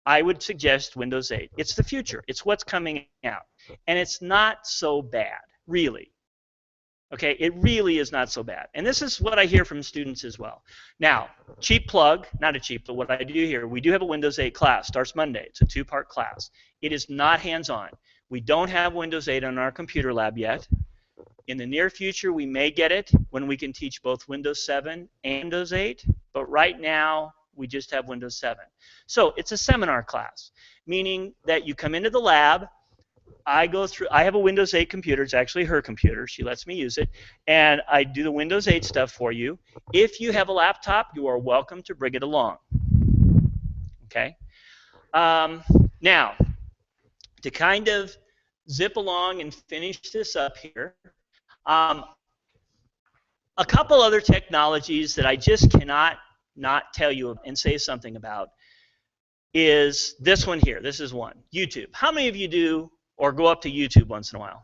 I would suggest Windows 8. It's the future. It's what's coming out. And it's not so bad, really. Okay, it really is not so bad. And this is what I hear from students as well. Now, cheap plug, not a cheap, but what I do here, we do have a Windows 8 class. Starts Monday. It's a 2-part class. It is not hands-on. We don't have Windows 8 on our computer lab yet. In the near future, we may get it when we can teach both Windows 7 and Windows 8. But right now, we just have Windows 7. So it's a seminar class, meaning that you come into the lab. I have a Windows 8 computer. It's actually her computer. She lets me use it. And I do the Windows 8 stuff for you. If you have a laptop, you are welcome to bring it along. Okay? Now, to kind of zip along and finish this up here, a couple other technologies that I just cannot not tell you and say something about is this one here. This is one. YouTube. How many of you do or go up to YouTube once in a while?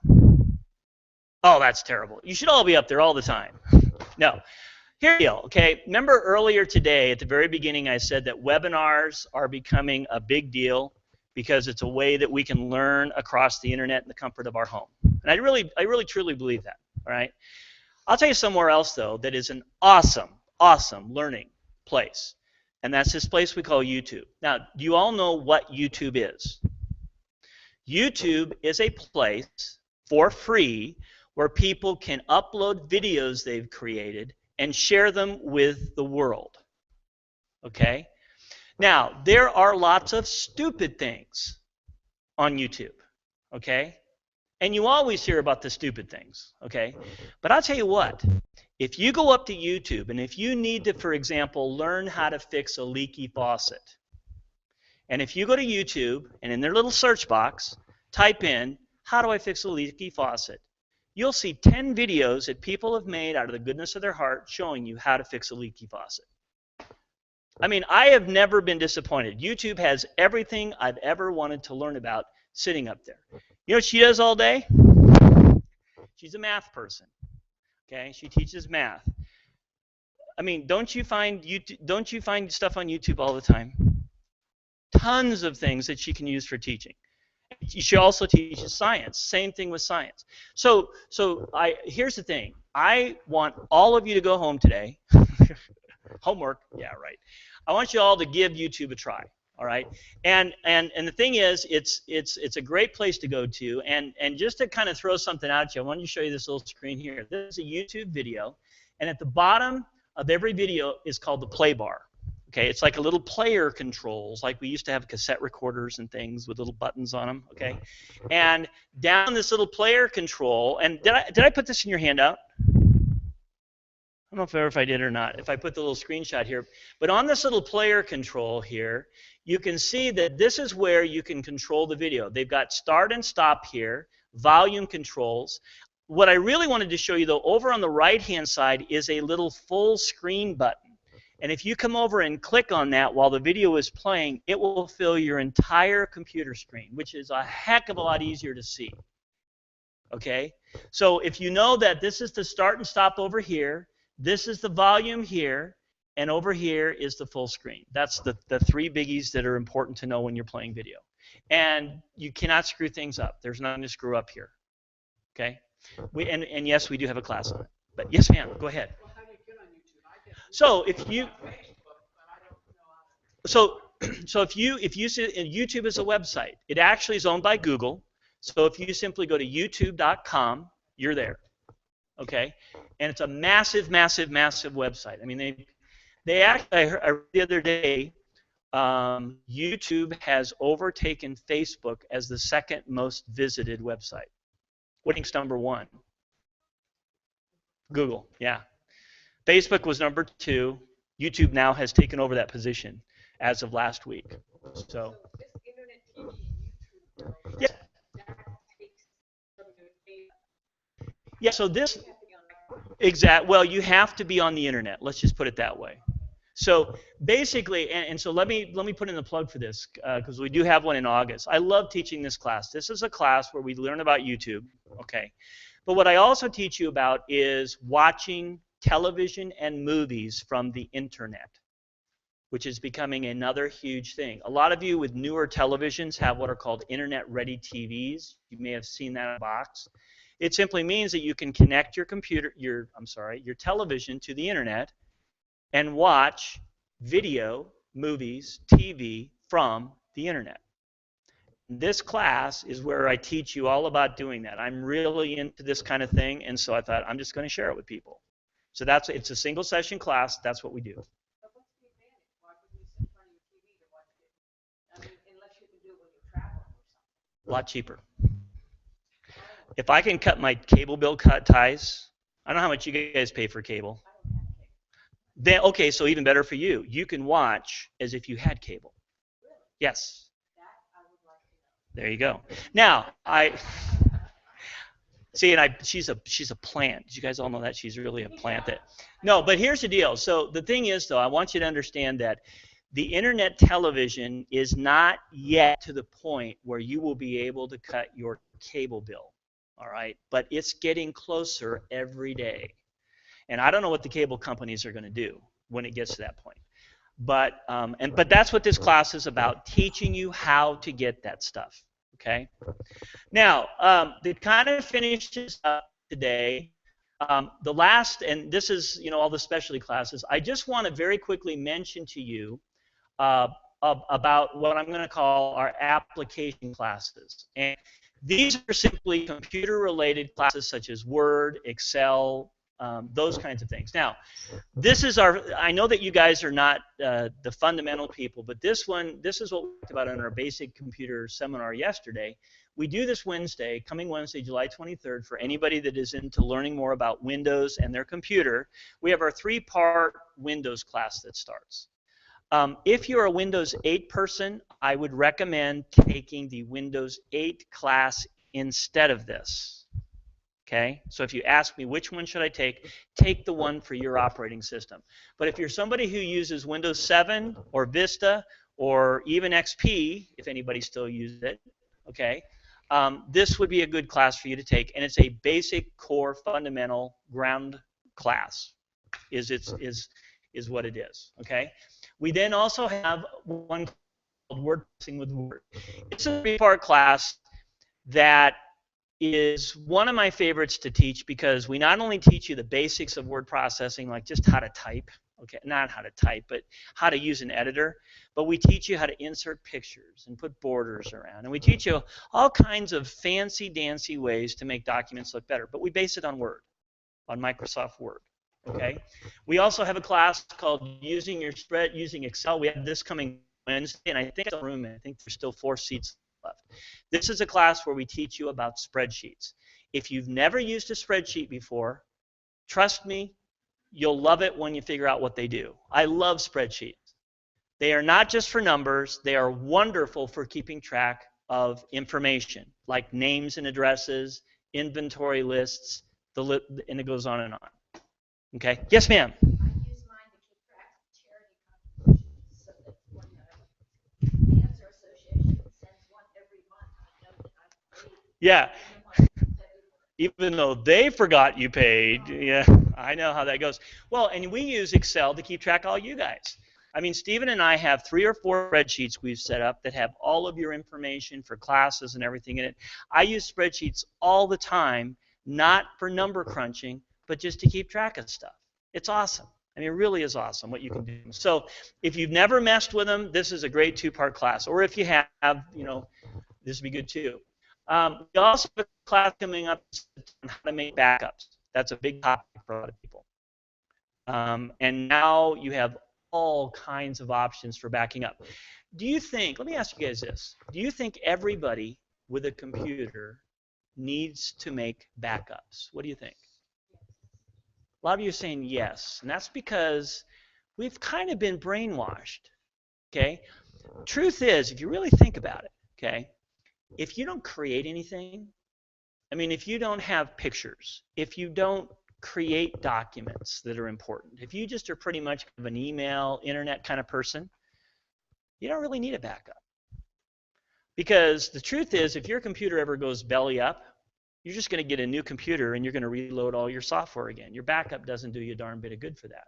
Oh, that's terrible. You should all be up there all the time. No. Here you go, okay? Remember earlier today, at the very beginning, I said that webinars are becoming a big deal because it's a way that we can learn across the internet in the comfort of our home. And I really truly believe that, all right? I'll tell you somewhere else, though, that is an awesome, awesome learning place. And that's this place we call YouTube. Now, do you all know what YouTube is? YouTube is a place for free where people can upload videos they've created and share them with the world. Okay? Now, there are lots of stupid things on YouTube. Okay? And you always hear about the stupid things. Okay? But I'll tell you what. If you go up to YouTube and if you need to, for example, learn how to fix a leaky faucet, and if you go to YouTube and in their little search box, type in, how do I fix a leaky faucet? You'll see 10 videos that people have made out of the goodness of their heart showing you how to fix a leaky faucet. I mean, I have never been disappointed. YouTube has everything I've ever wanted to learn about sitting up there. You know what she does all day? She's a math person. Okay, she teaches math. I mean, don't you find stuff on YouTube all the time? Tons of things that she can use for teaching. She also teaches science. Same thing with science. So here's the thing. I want all of you to go home today. Homework, yeah, right. I want you all to give YouTube a try. All right, and the thing is, it's a great place to go to, and just to kind of throw something out at you, I wanted to show you this little screen here. This is a YouTube video, and at the bottom of every video is called the play bar. Okay, it's like a little player controls, like we used to have cassette recorders and things with little buttons on them. Okay, and down this little player control, and did I put this in your handout? I don't know if I did or not, if I put the little screenshot here. But on this little player control here, you can see that this is where you can control the video. They've got start and stop here, volume controls. What I really wanted to show you, though, over on the right-hand side is a little full screen button. And if you come over and click on that while the video is playing, it will fill your entire computer screen, which is a heck of a lot easier to see. Okay? So if you know that this is the start and stop over here, this is the volume here, and over here is the full screen. That's the three biggies that are important to know when you're playing video. And you cannot screw things up. There's nothing to screw up here. Okay? And yes, we do have a class on it. But yes, ma'am, go ahead. So if you see YouTube is a website, it actually is owned by Google. So if you simply go to youtube.com, you're there. Okay? And it's a massive, massive, massive website. I mean, they actually, I heard the other day, YouTube has overtaken Facebook as the second most visited website. What do you think's number one? Google, yeah. Facebook was number 2. YouTube now has taken over that position as of last week. So, This internet TV and YouTube, though, yeah. that takes some of the data. Yeah, so this, You have to be on like, well, you have to be on the internet. Let's just put it that way. So basically, and so let me put in the plug for this because we do have one in August. I love teaching this class. This is a class where we learn about YouTube, okay? But what I also teach you about is watching television and movies from the internet, which is becoming another huge thing. A lot of you with newer televisions have what are called internet-ready TVs. You may have seen that in a box. It simply means that you can connect your your television to the internet and watch video, movies, TV from the internet. This class is where I teach you all about doing that. I'm really into this kind of thing, and so I thought I'm just going to share it with people. So it's a single session class. That's what we do. but what's the advantage? Why wouldn't you sit in front of your TV to watch it? I mean, unless you can do it when you're traveling or something. A lot cheaper. If I can cut my cable bill ties, I don't know how much you guys pay for cable. I don't have cable. Then okay, so even better for you. You can watch as if you had cable. Really? Yes. That I would like to know. There you go. Now I see, and she's a plant. Did you guys all know that she's really a plant? No, but here's the deal. So the thing is, though, I want you to understand that the internet television is not yet to the point where you will be able to cut your cable bill. All right, but it's getting closer every day. And I don't know what the cable companies are going to do when it gets to that point. But that's what this class is about, teaching you how to get that stuff. Okay. Now, that kind of finishes up today. The last, and this is all the specialty classes. I just want to very quickly mention to you about what I'm going to call our application classes. And these are simply computer-related classes such as Word, Excel, those kinds of things. Now, this is I know that you guys are not the fundamental people, but this is what we talked about in our basic computer seminar yesterday. We do this coming Wednesday, July 23rd, for anybody that is into learning more about Windows and their computer. We have our 3-part Windows class that starts. If you're a Windows 8 person, I would recommend taking the Windows 8 class instead of this. Okay? So if you ask me which one should I take the one for your operating system. But if you're somebody who uses Windows 7 or Vista or even XP, if anybody still uses it, okay, this would be a good class for you to take, and it's a basic core fundamental ground class is what it is. Okay? We then also have one called Word Processing with Word. It's a 3-part class that is one of my favorites to teach because we not only teach you the basics of word processing, like just how to type, okay, not how to type, but how to use an editor, but we teach you how to insert pictures and put borders around, and we teach you all kinds of fancy-dancy ways to make documents look better, but we base it on Word, on Microsoft Word. Okay. We also have a class called Using Excel. We have this coming Wednesday, and I think it's a room. I think there's still 4 seats left. This is a class where we teach you about spreadsheets. If you've never used a spreadsheet before, trust me, You'll love it when you figure out what they do. I love spreadsheets. They are not just for numbers, they are wonderful for keeping track of information, like names and addresses, inventory lists, and it goes on and on. Okay? Yes, ma'am? I use mine to keep track of charity contributions, so that when the Cancer Association sends one every month, I know that I paid. Yeah. February. Even though they forgot you paid. Yeah, I know how that goes. Well, and we use Excel to keep track of all you guys. I mean, Stephen and I have 3 or 4 spreadsheets we've set up that have all of your information for classes and everything in it. I use spreadsheets all the time, not for number crunching, but just to keep track of stuff. It's awesome. I mean, it really is awesome what you can do. So if you've never messed with them, this is a great 2-part class. Or if you have, this would be good too. We also have a class coming up on how to make backups. That's a big topic for a lot of people. And now you have all kinds of options for backing up. Do you think, let me ask you guys this, do you think everybody with a computer needs to make backups? What do you think? A lot of you are saying yes, and that's because we've kind of been brainwashed, okay? Truth is, if you really think about it, okay, if you don't create anything, I mean, if you don't have pictures, if you don't create documents that are important, if you just are pretty much of an email, internet kind of person, you don't really need a backup. Because the truth is, if your computer ever goes belly up, you're just going to get a new computer and you're going to reload all your software again. Your backup doesn't do you a darn bit of good for that.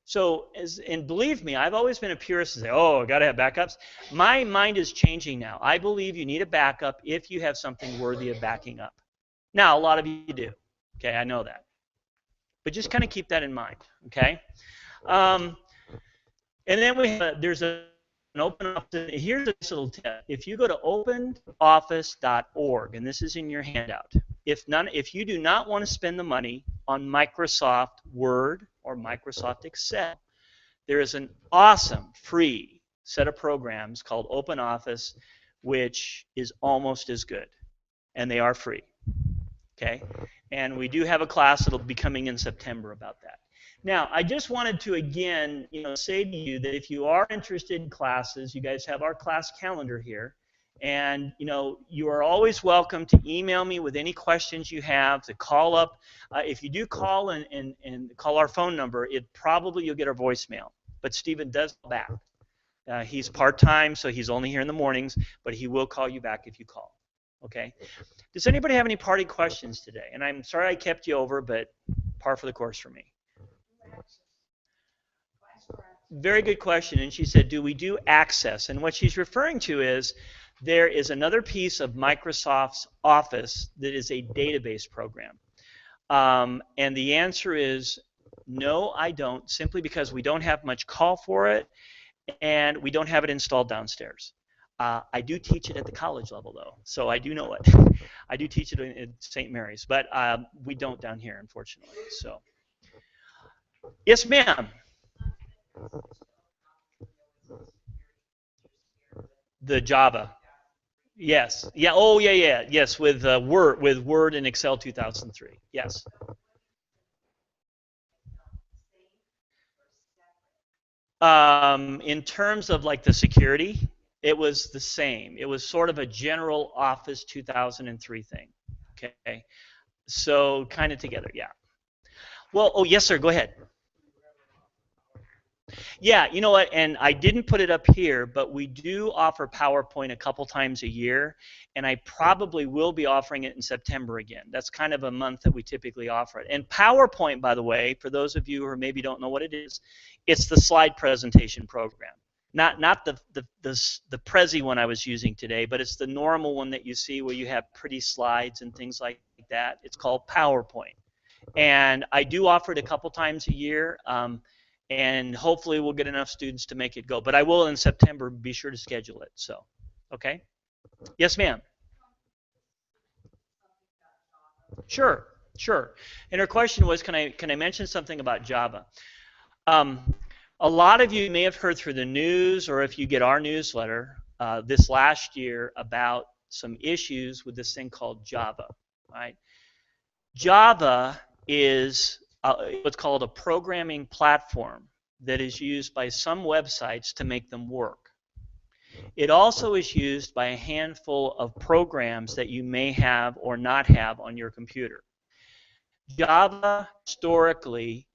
So, and believe me, I've always been a purist and say, oh, I got to have backups. My mind is changing now. I believe you need a backup if you have something worthy of backing up. Now, a lot of you do. Okay, I know that. But just kind of keep that in mind, okay? And then there's an open office. Here's a little tip. If you go to openoffice.org, and this is in your handout, if you do not want to spend the money on Microsoft Word or Microsoft Excel, there is an awesome free set of programs called OpenOffice, which is almost as good, and they are free. Okay, and we do have a class that'll be coming in September about that. Now, I just wanted to again, say to you that if you are interested in classes, you guys have our class calendar here, and you are always welcome to email me with any questions you have, to call up. If you do call and call our phone number, you'll get our voicemail. But Stephen does call back. He's part-time, so he's only here in the mornings, but he will call you back if you call. Okay? Does anybody have any party questions today? And I'm sorry I kept you over, but par for the course for me. Very good question. And she said, do we do Access? And what she's referring to is there is another piece of Microsoft's Office that is a database program. And the answer is no, I don't, simply because we don't have much call for it and we don't have it installed downstairs. I do teach it at the college level, though, so I do know it. I do teach it in St. Mary's, but we don't down here, unfortunately. So, yes, ma'am. The Java. Yes. Yeah. Oh, yeah, yeah. Yes, with Word and Excel 2003. Yes. In terms of like the security, it was the same. It was sort of a general Office 2003 thing. Okay. So kind of together, yeah. Well, oh yes, sir. Go ahead. Yeah, you know what, and I didn't put it up here, but we do offer PowerPoint a couple times a year, and I probably will be offering it in September again. That's kind of a month that we typically offer it. And PowerPoint, by the way, for those of you who maybe don't know what it is, it's the slide presentation program. Not the Prezi one I was using today, but it's the normal one that you see where you have pretty slides and things like that. It's called PowerPoint. And I do offer it a couple times a year. And hopefully we'll get enough students to make it go. But I will in September be sure to schedule it. So, okay? Yes, ma'am. Sure, sure. And her question was, can I mention something about Java? A lot of you may have heard through the news, or if you get our newsletter this last year, about some issues with this thing called Java. Right? Java is what's called a programming platform that is used by some websites to make them work. It also is used by a handful of programs that you may have or not have on your computer. Java historically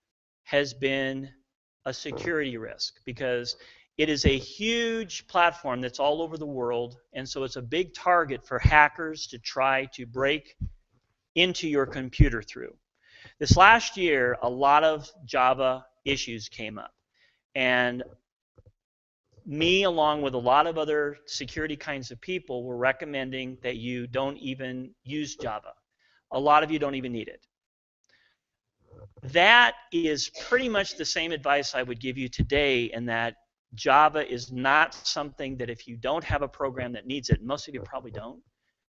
has been a security risk because it is a huge platform that's all over the world, and so it's a big target for hackers to try to break into your computer through. This last year, a lot of Java issues came up, and me, along with a lot of other security kinds of people, were recommending that you don't even use Java. A lot of you don't even need it. That is pretty much the same advice I would give you today, in that Java is not something that if you don't have a program that needs it, most of you probably don't,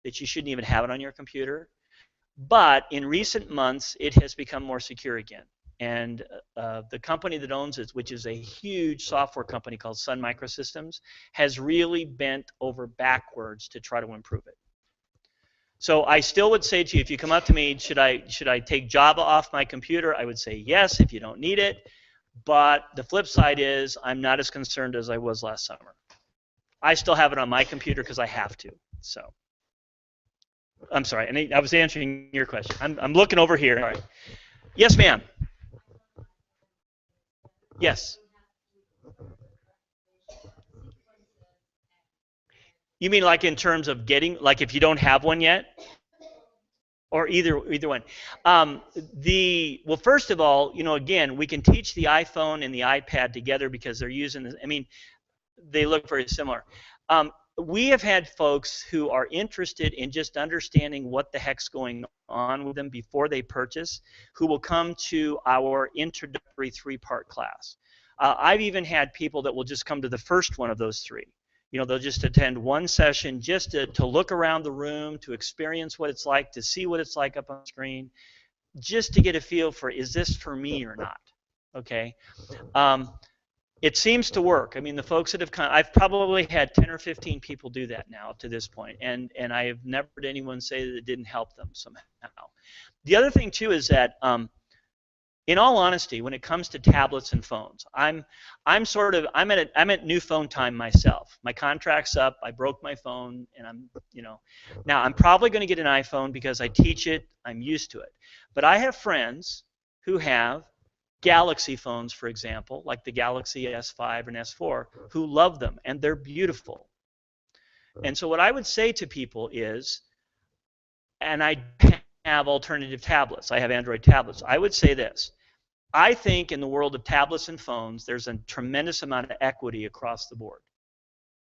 that you shouldn't even have it on your computer. But in recent months, it has become more secure again. And the company that owns it, which is a huge software company called Sun Microsystems, has really bent over backwards to try to improve it. So I still would say to you, if you come up to me, should I take Java off my computer? I would say yes if you don't need it. But the flip side is I'm not as concerned as I was last summer. I still have it on my computer because I have to. So I'm sorry, and I was answering your question. I'm looking over here. All right. Yes, ma'am. Yes. You mean like in terms of getting, like if you don't have one yet? Or either one. Well, first of all, again, we can teach the iPhone and the iPad together because they're using, they look very similar. We have had folks who are interested in just understanding what the heck's going on with them before they purchase, who will come to our introductory 3-part class. I've even had people that will just come to the first one of those 3. They'll just attend one session just to look around the room, to experience what it's like, to see what it's like up on the screen, just to get a feel for, is this for me or not? Okay. It seems to work. The folks that have come, I've probably had 10 or 15 people do that now up to this point, and I have never heard anyone say that it didn't help them somehow. The other thing too is that, in all honesty, when it comes to tablets and phones, I'm at new phone time myself. My contract's up. I broke my phone, and now I'm probably going to get an iPhone because I teach it. I'm used to it. But I have friends who have Galaxy phones, for example, like the Galaxy S5 and S4, who love them, and they're beautiful. And so what I would say to people is, and I have alternative tablets. I have Android tablets. I would say this. I think in the world of tablets and phones, there's a tremendous amount of equity across the board.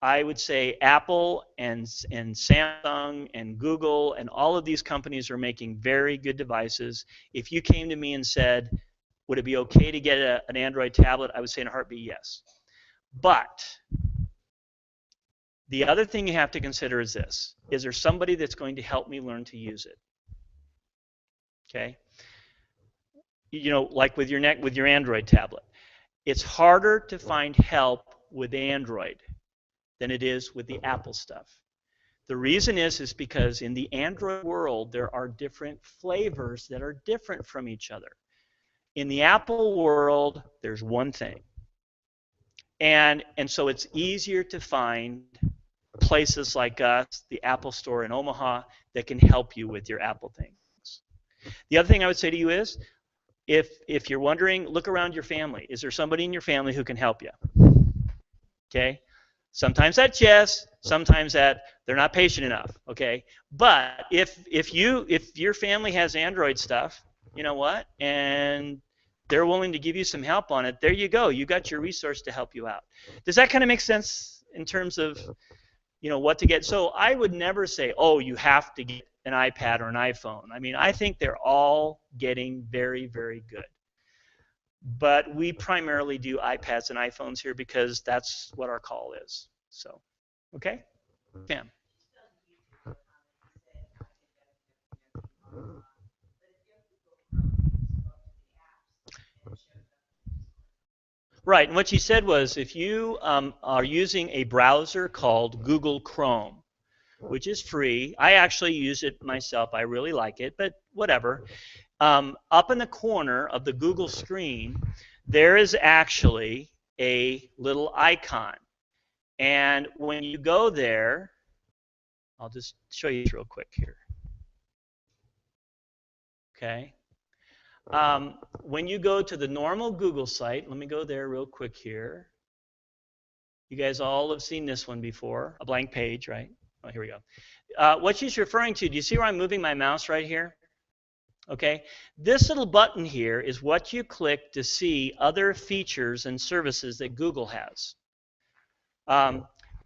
I would say Apple and Samsung and Google and all of these companies are making very good devices. If you came to me and said, would it be okay to get an Android tablet? I would say in a heartbeat, yes. But the other thing you have to consider is this. Is there somebody that's going to help me learn to use it? Okay? Like with your Android tablet. It's harder to find help with Android than it is with the Apple stuff. The reason is because in the Android world, there are different flavors that are different from each other. In the Apple world, there's one thing. And so it's easier to find places like us, the Apple Store in Omaha, that can help you with your Apple things. The other thing I would say to you is, if you're wondering, look around your family. Is there somebody in your family who can help you? Okay? Sometimes that's yes, sometimes that they're not patient enough, okay? But if your family has Android stuff, you know what? And they're willing to give you some help on it, there you go. You got your resource to help you out. Does that kind of make sense in terms of, what to get? So I would never say, oh, you have to get an iPad or an iPhone. I think they're all getting very, very good. But we primarily do iPads and iPhones here because that's what our call is. So, okay? Ma'am. Right, and what she said was if you are using a browser called Google Chrome, which is free, I actually use it myself, I really like it, but whatever. up in the corner of the Google screen, there is actually a little icon. And when you go there, I'll just show you real quick here. Okay. When you go to the normal Google site, let me go there real quick here. You guys all have seen this one before, a blank page, right? Oh, here we go. What she's referring to, do you see where I'm moving my mouse right here? Okay. This little button here is what you click to see other features and services that Google has.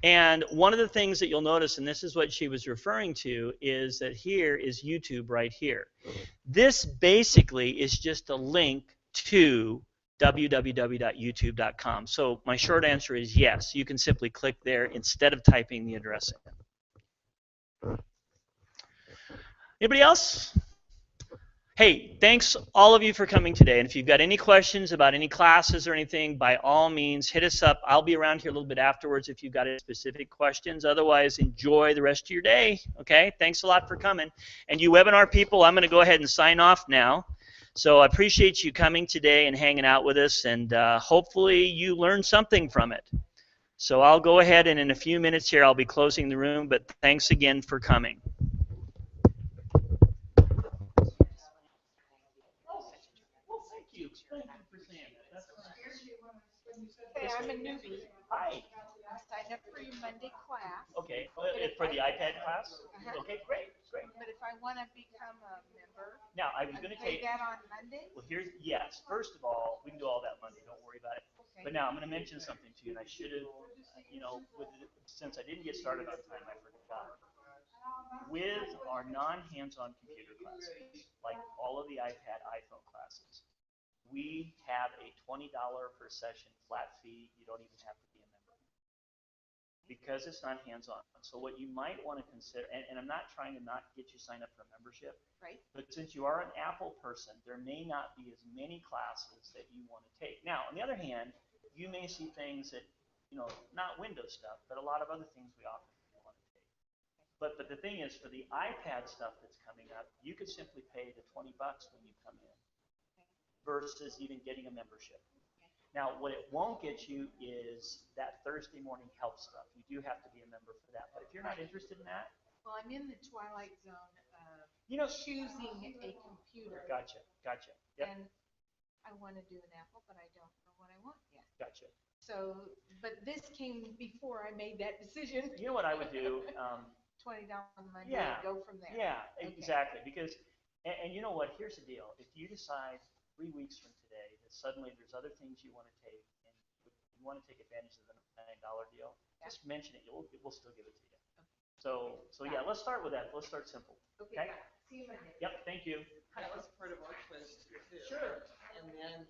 And one of the things that you'll notice, and this is what she was referring to, is that here is YouTube right here. This basically is just a link to www.youtube.com. So my short answer is yes, you can simply click there instead of typing the address in. Anybody else? Hey, thanks all of you for coming today. And if you've got any questions about any classes or anything, by all means, hit us up. I'll be around here a little bit afterwards if you've got any specific questions. Otherwise, enjoy the rest of your day. Okay? Thanks a lot for coming. And you webinar people, I'm going to go ahead and sign off now. So I appreciate you coming today and hanging out with us, and hopefully you learned something from it. So I'll go ahead, and in a few minutes here, I'll be closing the room, but thanks again for coming. Hey, I'm a newbie. Hi. I signed up for your Monday class. Okay. For the iPad class? Okay, great. But if I want to become a member, Now, I was I going to pay take. that on Monday? Well, yes. First of all, we can do all that Monday. Don't worry about it. Okay. But now I'm going to mention something to you, and I should have, since I didn't get started on time, I forgot. With our non-hands-on computer classes, like all of the iPad, iPhone classes, we have a $20 per session flat fee. You don't even have to be a member because it's not hands-on. So what you might want to consider, and I'm not trying to not get you signed up for a membership, Right. but since you are an Apple person, there may not be as many classes that you want to take. Now, on the other hand, you may see things that, not Windows stuff, but a lot of other things we offer that you want to take. But the thing is, for the iPad stuff that's coming up, you could simply pay the $20 when you come in versus even getting a membership. Now, what it won't get you is that Thursday morning help stuff. You do have to be a member for that. But if you're not interested in that, Well, I'm in the twilight zone of choosing a computer. Gotcha. Yep. And I want to do an Apple, but I don't know what I want yet. Gotcha. So, but this came before I made that decision. You know what I would do? $20 on Monday and go from there. Yeah, Okay. exactly. Because, and you know what? Here's the deal. If you decide 3 weeks from today that suddenly there's other things you want to take and you want to take advantage of the $9 deal, just mention it. We'll still give it to you. Okay. So yeah, let's start with that. Let's start simple. Okay. See you Monday. Yep. Thank you. That was part of our question too. Sure. And then,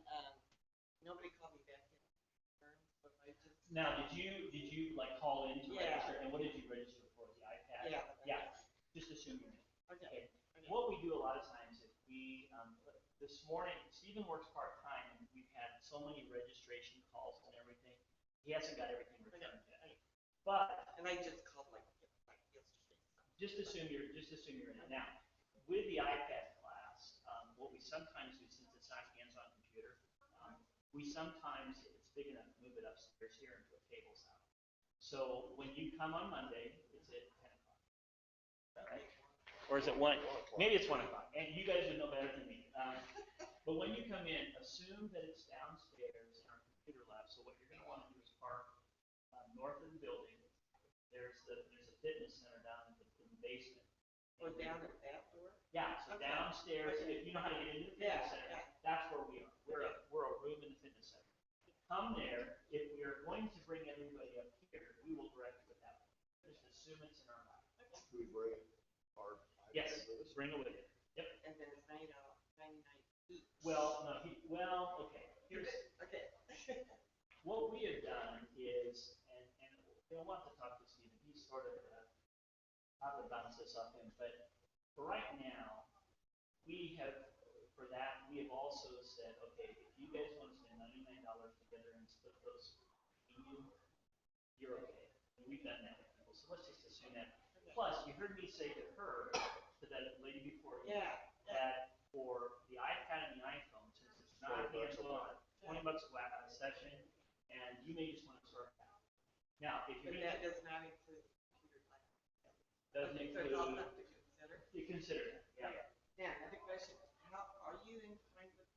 nobody called me back in. So I just. Now, did you like call in to register? And what did you register for? The iPad? Yeah. Just assume you did. Okay. What we do a lot of times is this morning, Stephen works part-time, and we've had so many registration calls and everything. He hasn't got everything returned yet. But And I just called like yesterday. just assume you're in it. Now, with the iPad class, what we sometimes do, since it's not hands-on computer, we sometimes, if it's big enough, move it upstairs here into a table sound. So when you come on Monday, it's at 10 o'clock. Is that right? Or is it 1? Maybe it's 1 o'clock. And you guys would know better than me. But when you come in, assume that it's downstairs in our computer lab. So what you're going to want to do is park north of the building. There's a fitness center down in the basement. Or down at that door? Yeah, so Okay. downstairs, if you know how to get into the fitness center, that's where we are. We're a room in the fitness center. Come there. If we are going to bring everybody up here, we will direct you at that point. Just assume it's in our lab. Do we bring our iPad Yes, with us? bring it with you. Yep. And then it's 99 each. Well, no, okay. Here's Okay. what we have done is, and I want to talk to Stephen. He's sort of probably bounce this off him, but for right now, we have also said, okay, if you guys want to spend $99 together and split those you're okay. And we've done that with people, so let's just assume that. Plus, you heard me say to her, to that lady before you, that for the session, and you may just want to start out. Now, if you're But gonna, that does not include computer science. doesn't Okay, so it's all include, stuff to consider. you consider that, yeah. Now, the question is, how, are you inclined with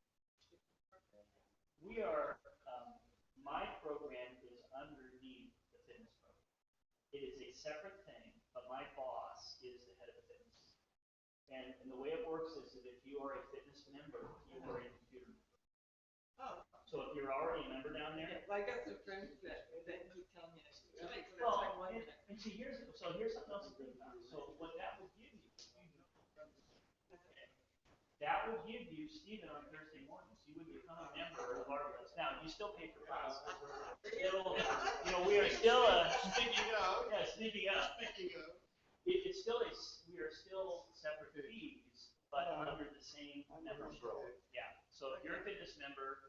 the program? We are, my program is underneath the fitness program. It is a separate thing, but my boss is the head of the fitness. And the way it works is that if you are a fitness member, you are a computer member. Oh, So if you're already a member down there, yeah, well, I got some friends that keep telling me I should do it, so that's well, why I'm wondering. and see, here's something else to think about. So what that would give you, okay, that would give you, Stephen, on Thursday mornings, you would become a member of our list. Now, you still pay for classes. Still, you know, we are still a, Speaking of, yeah, speaking of, it's still we are still separate fees, but under the same membership. Yeah, so if you're a fitness member,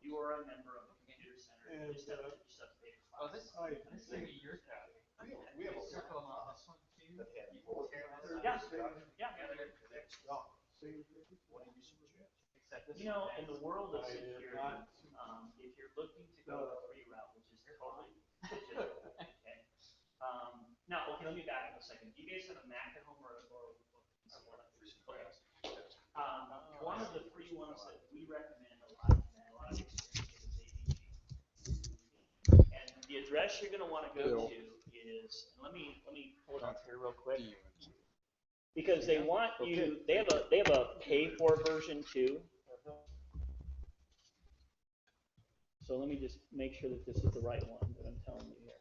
you are a member of the computer center, you just have to pay for Oh, classes. this is a year tab. we have a Circle them on this one too. that had You more can share this. Yeah, yeah. That's gone. What do you suggest? Except this You know, one in has- the world of security, if you're looking to go the free route, which is totally legitimate, okay. Now, okay, let me back up a second. Do you guys have a Mac at home or okay. One of the free ones that we recommend a lot, and a lot of experience is AVG. And the address you're going to want to go to is, and let me pull it up here real quick. Because they want you, they have a pay for version too. So let me just make sure that this is the right one that I'm telling you here.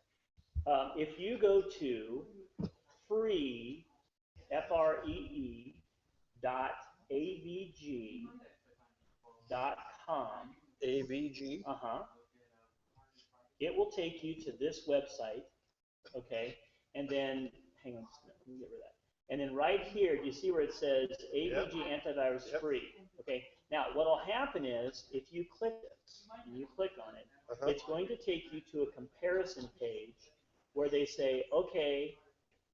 If you go to free, FREE, .avg.com, AVG. it will take you to this website, okay, and then, hang on just a minute, let me get rid of that. And then right here, do you see where it says AVG antivirus free? Okay, now what'll happen is, if you click this, and you click on it, it's going to take you to a comparison page where they say, okay,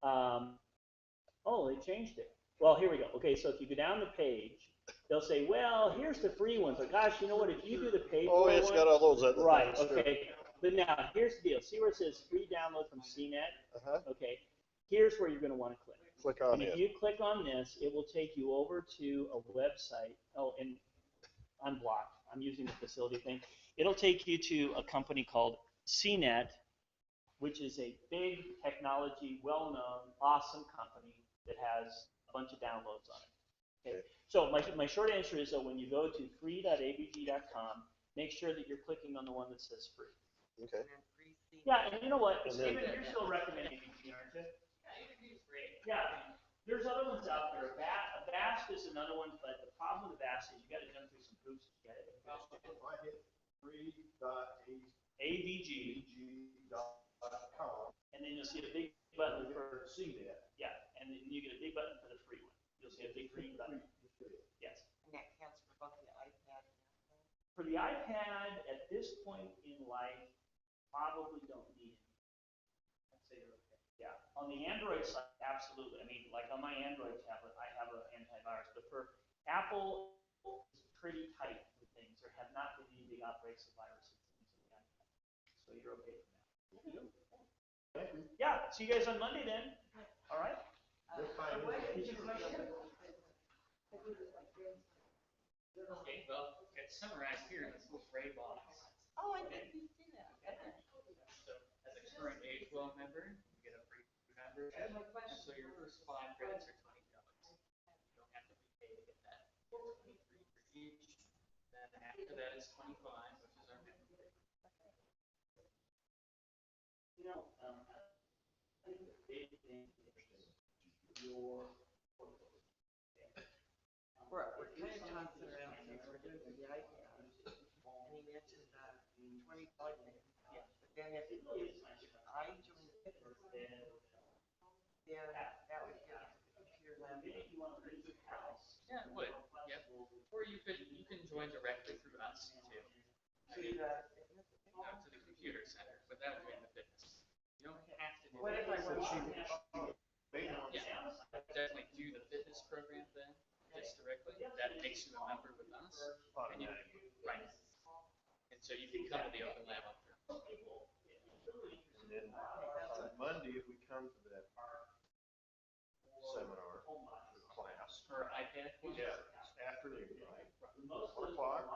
oh, they changed it. Well, here we go. Okay, so if you go down the page, they'll say, well, here's the free ones. But gosh, you know what? If you do the paid Oh, for it's one, got all those other right, things too. okay. But now, here's the deal. See where it says free download from CNET? Okay, here's where you're going to want to click. Click on And if it. you click on this, it will take you over to a website. Oh, and I'm blocked. I'm using the facility thing. It'll take you to a company called CNET, which is a big technology, well-known, awesome company that has a bunch of downloads on it. Okay. So my short answer is, when you go to free.avg.com, make sure that you're clicking on the one that says free. Okay. And then free seat. Yeah, and you know what, And Stephen, then- you're still recommending AVG, aren't you? Yeah, there's other ones out there. Avast is another one, but the problem with Avast is you got to jump through some hoops to get it. If I hit free.avg.com. And then you'll see a big button for, See that. yeah, and then you get a big button for the free one. You'll see a big green button. Yes. And that counts for both the iPad and iPhone. For the iPad, at this point in life, probably don't need it. I'd say you're okay. Yeah. On the Android side, absolutely. I mean, like on my Android tablet, I have an antivirus. But for Apple, it's pretty tight with things. There have not been any big outbreaks of viruses. So you're okay for now. Yeah. See you guys on Monday then. All right. Did you question? Okay, well, it's summarized here in this little gray box. Oh, I didn't see that. So as a current A12 member, you get a free membership. And so your first 5 credits are $20. You don't have to pay to get that. 23 for each. Then after that is 25, which is our minimum. You know, I think the big thing is your portfolio. We're kind of tossing around since we're doing the iPad. And he mentioned $20 thing. Yeah. But then if I join fitness, then that would get us the computer lab. If you want to leave the house, Yeah, it would. Yep. Or you can join directly through us too. To the fitness. To the computer center without doing the fitness. You don't have to do What if I that. want to? Yeah, definitely do the fitness program then, just directly. That makes you a member with us. And you, right. And So you can come to the open lab on Thursday. And then on Monday, if we come to that seminar or class, For iPad? yeah, it's afternoon, right? 1 o'clock,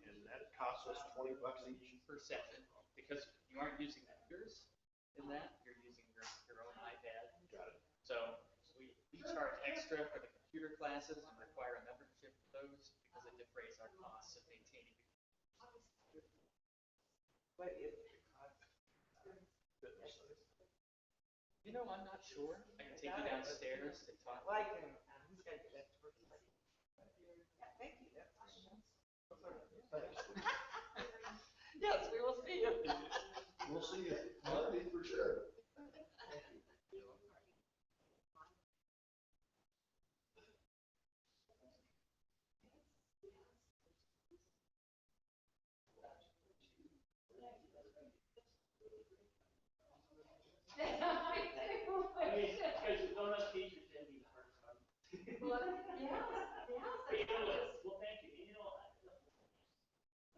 and that costs us $20 each. Per session, because you aren't using computers in that, you're using your own iPad. Got it. So we charge extra for the computer classes and require a membership for those because it defrays our costs of maintaining. What is the cost? Fitness. You know, I'm not sure. I can take you downstairs to talk. Well, I can, who's got your best work? Yeah, thank you, that's. Yes, we will see you. We'll see you Monday for sure. Because don't have teachers in these hard times. Well, thank you. You know,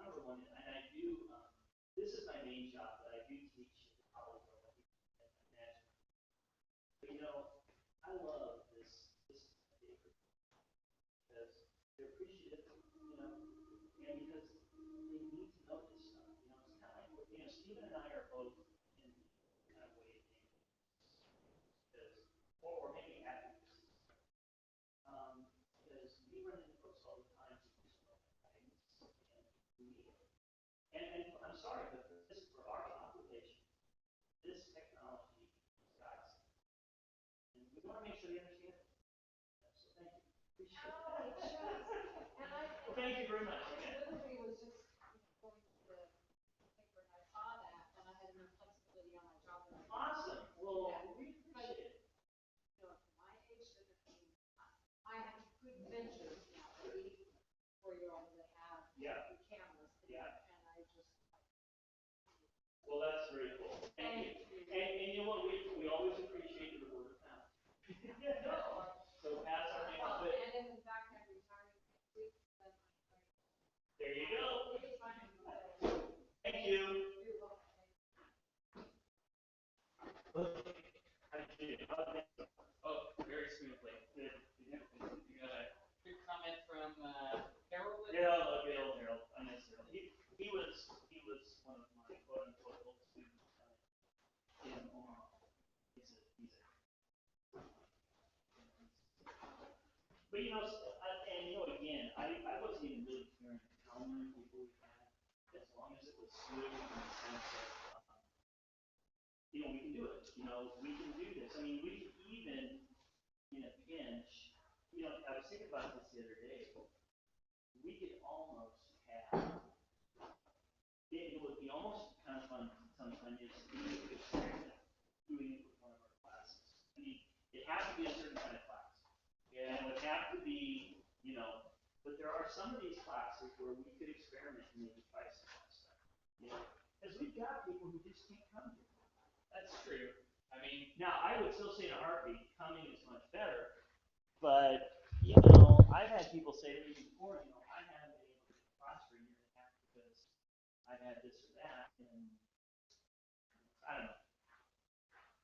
number one, and I do, this is my main job, but I do teach at the college level and national. But you know, I love this is my favorite because they're appreciative, you know, and because they need to know this stuff. You know, it's kind of like, you know, Stephen and I are both in kind of way of thinking. Or maybe advocacy. Because we run into folks all the time who just don't have guidance and we need it. And I'm sorry, but this for our population, this technology is guys. And we want to make sure they understand it. So thank you. Appreciate it. Well, thank you very much. Literally was just going to the paper and I saw that and I had no flexibility on my job. Awesome. Well, we appreciate it. You know, at my age, I have good mentors now, 84-year-olds that have Yeah. the cameras. Yeah. And I just. Well, that's very cool. Thank you. And you know what? We always appreciate the word of mouth. So pass our name on. And in fact, I'm retiring next week. There you go. Thank you. Oh, very smoothly. Good. You got a quick comment from Harold? Harold. I miss Harold. He was one of my quote unquote old students in Omaha. But you know, and you know, again, I wasn't even really caring how many people we had, as long as it was smooth in the sense that, you know, we can do it. You know, we can do this. I mean, we could even, in a pinch, you know, I was thinking about this the other day. We could almost have, it would be almost kind of fun sometimes if we could experiment doing it with one of our classes. I mean, it has to be a certain kind of class. Yeah. And it would have to be, you know, but there are some of these classes where we could experiment and maybe try some of that stuff. You know, because we've got people who just can't come here. That's true. I mean, now I would still say in a heartbeat, coming is much better. But you know, I've had people say to me before, you know, I haven't been able to get class for a year and a half because I had this or that, and I don't know.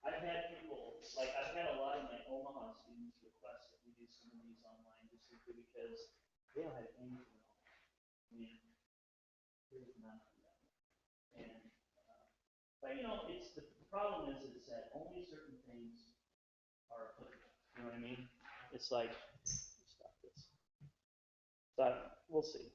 I've had people, like I've had a lot of my Omaha students request that we do some of these online just simply because they don't have anything else. I mean, there's none of that. And, but you know, it's the problem is that only certain things are applicable. You know what I mean? It's like, stop this. But we'll see.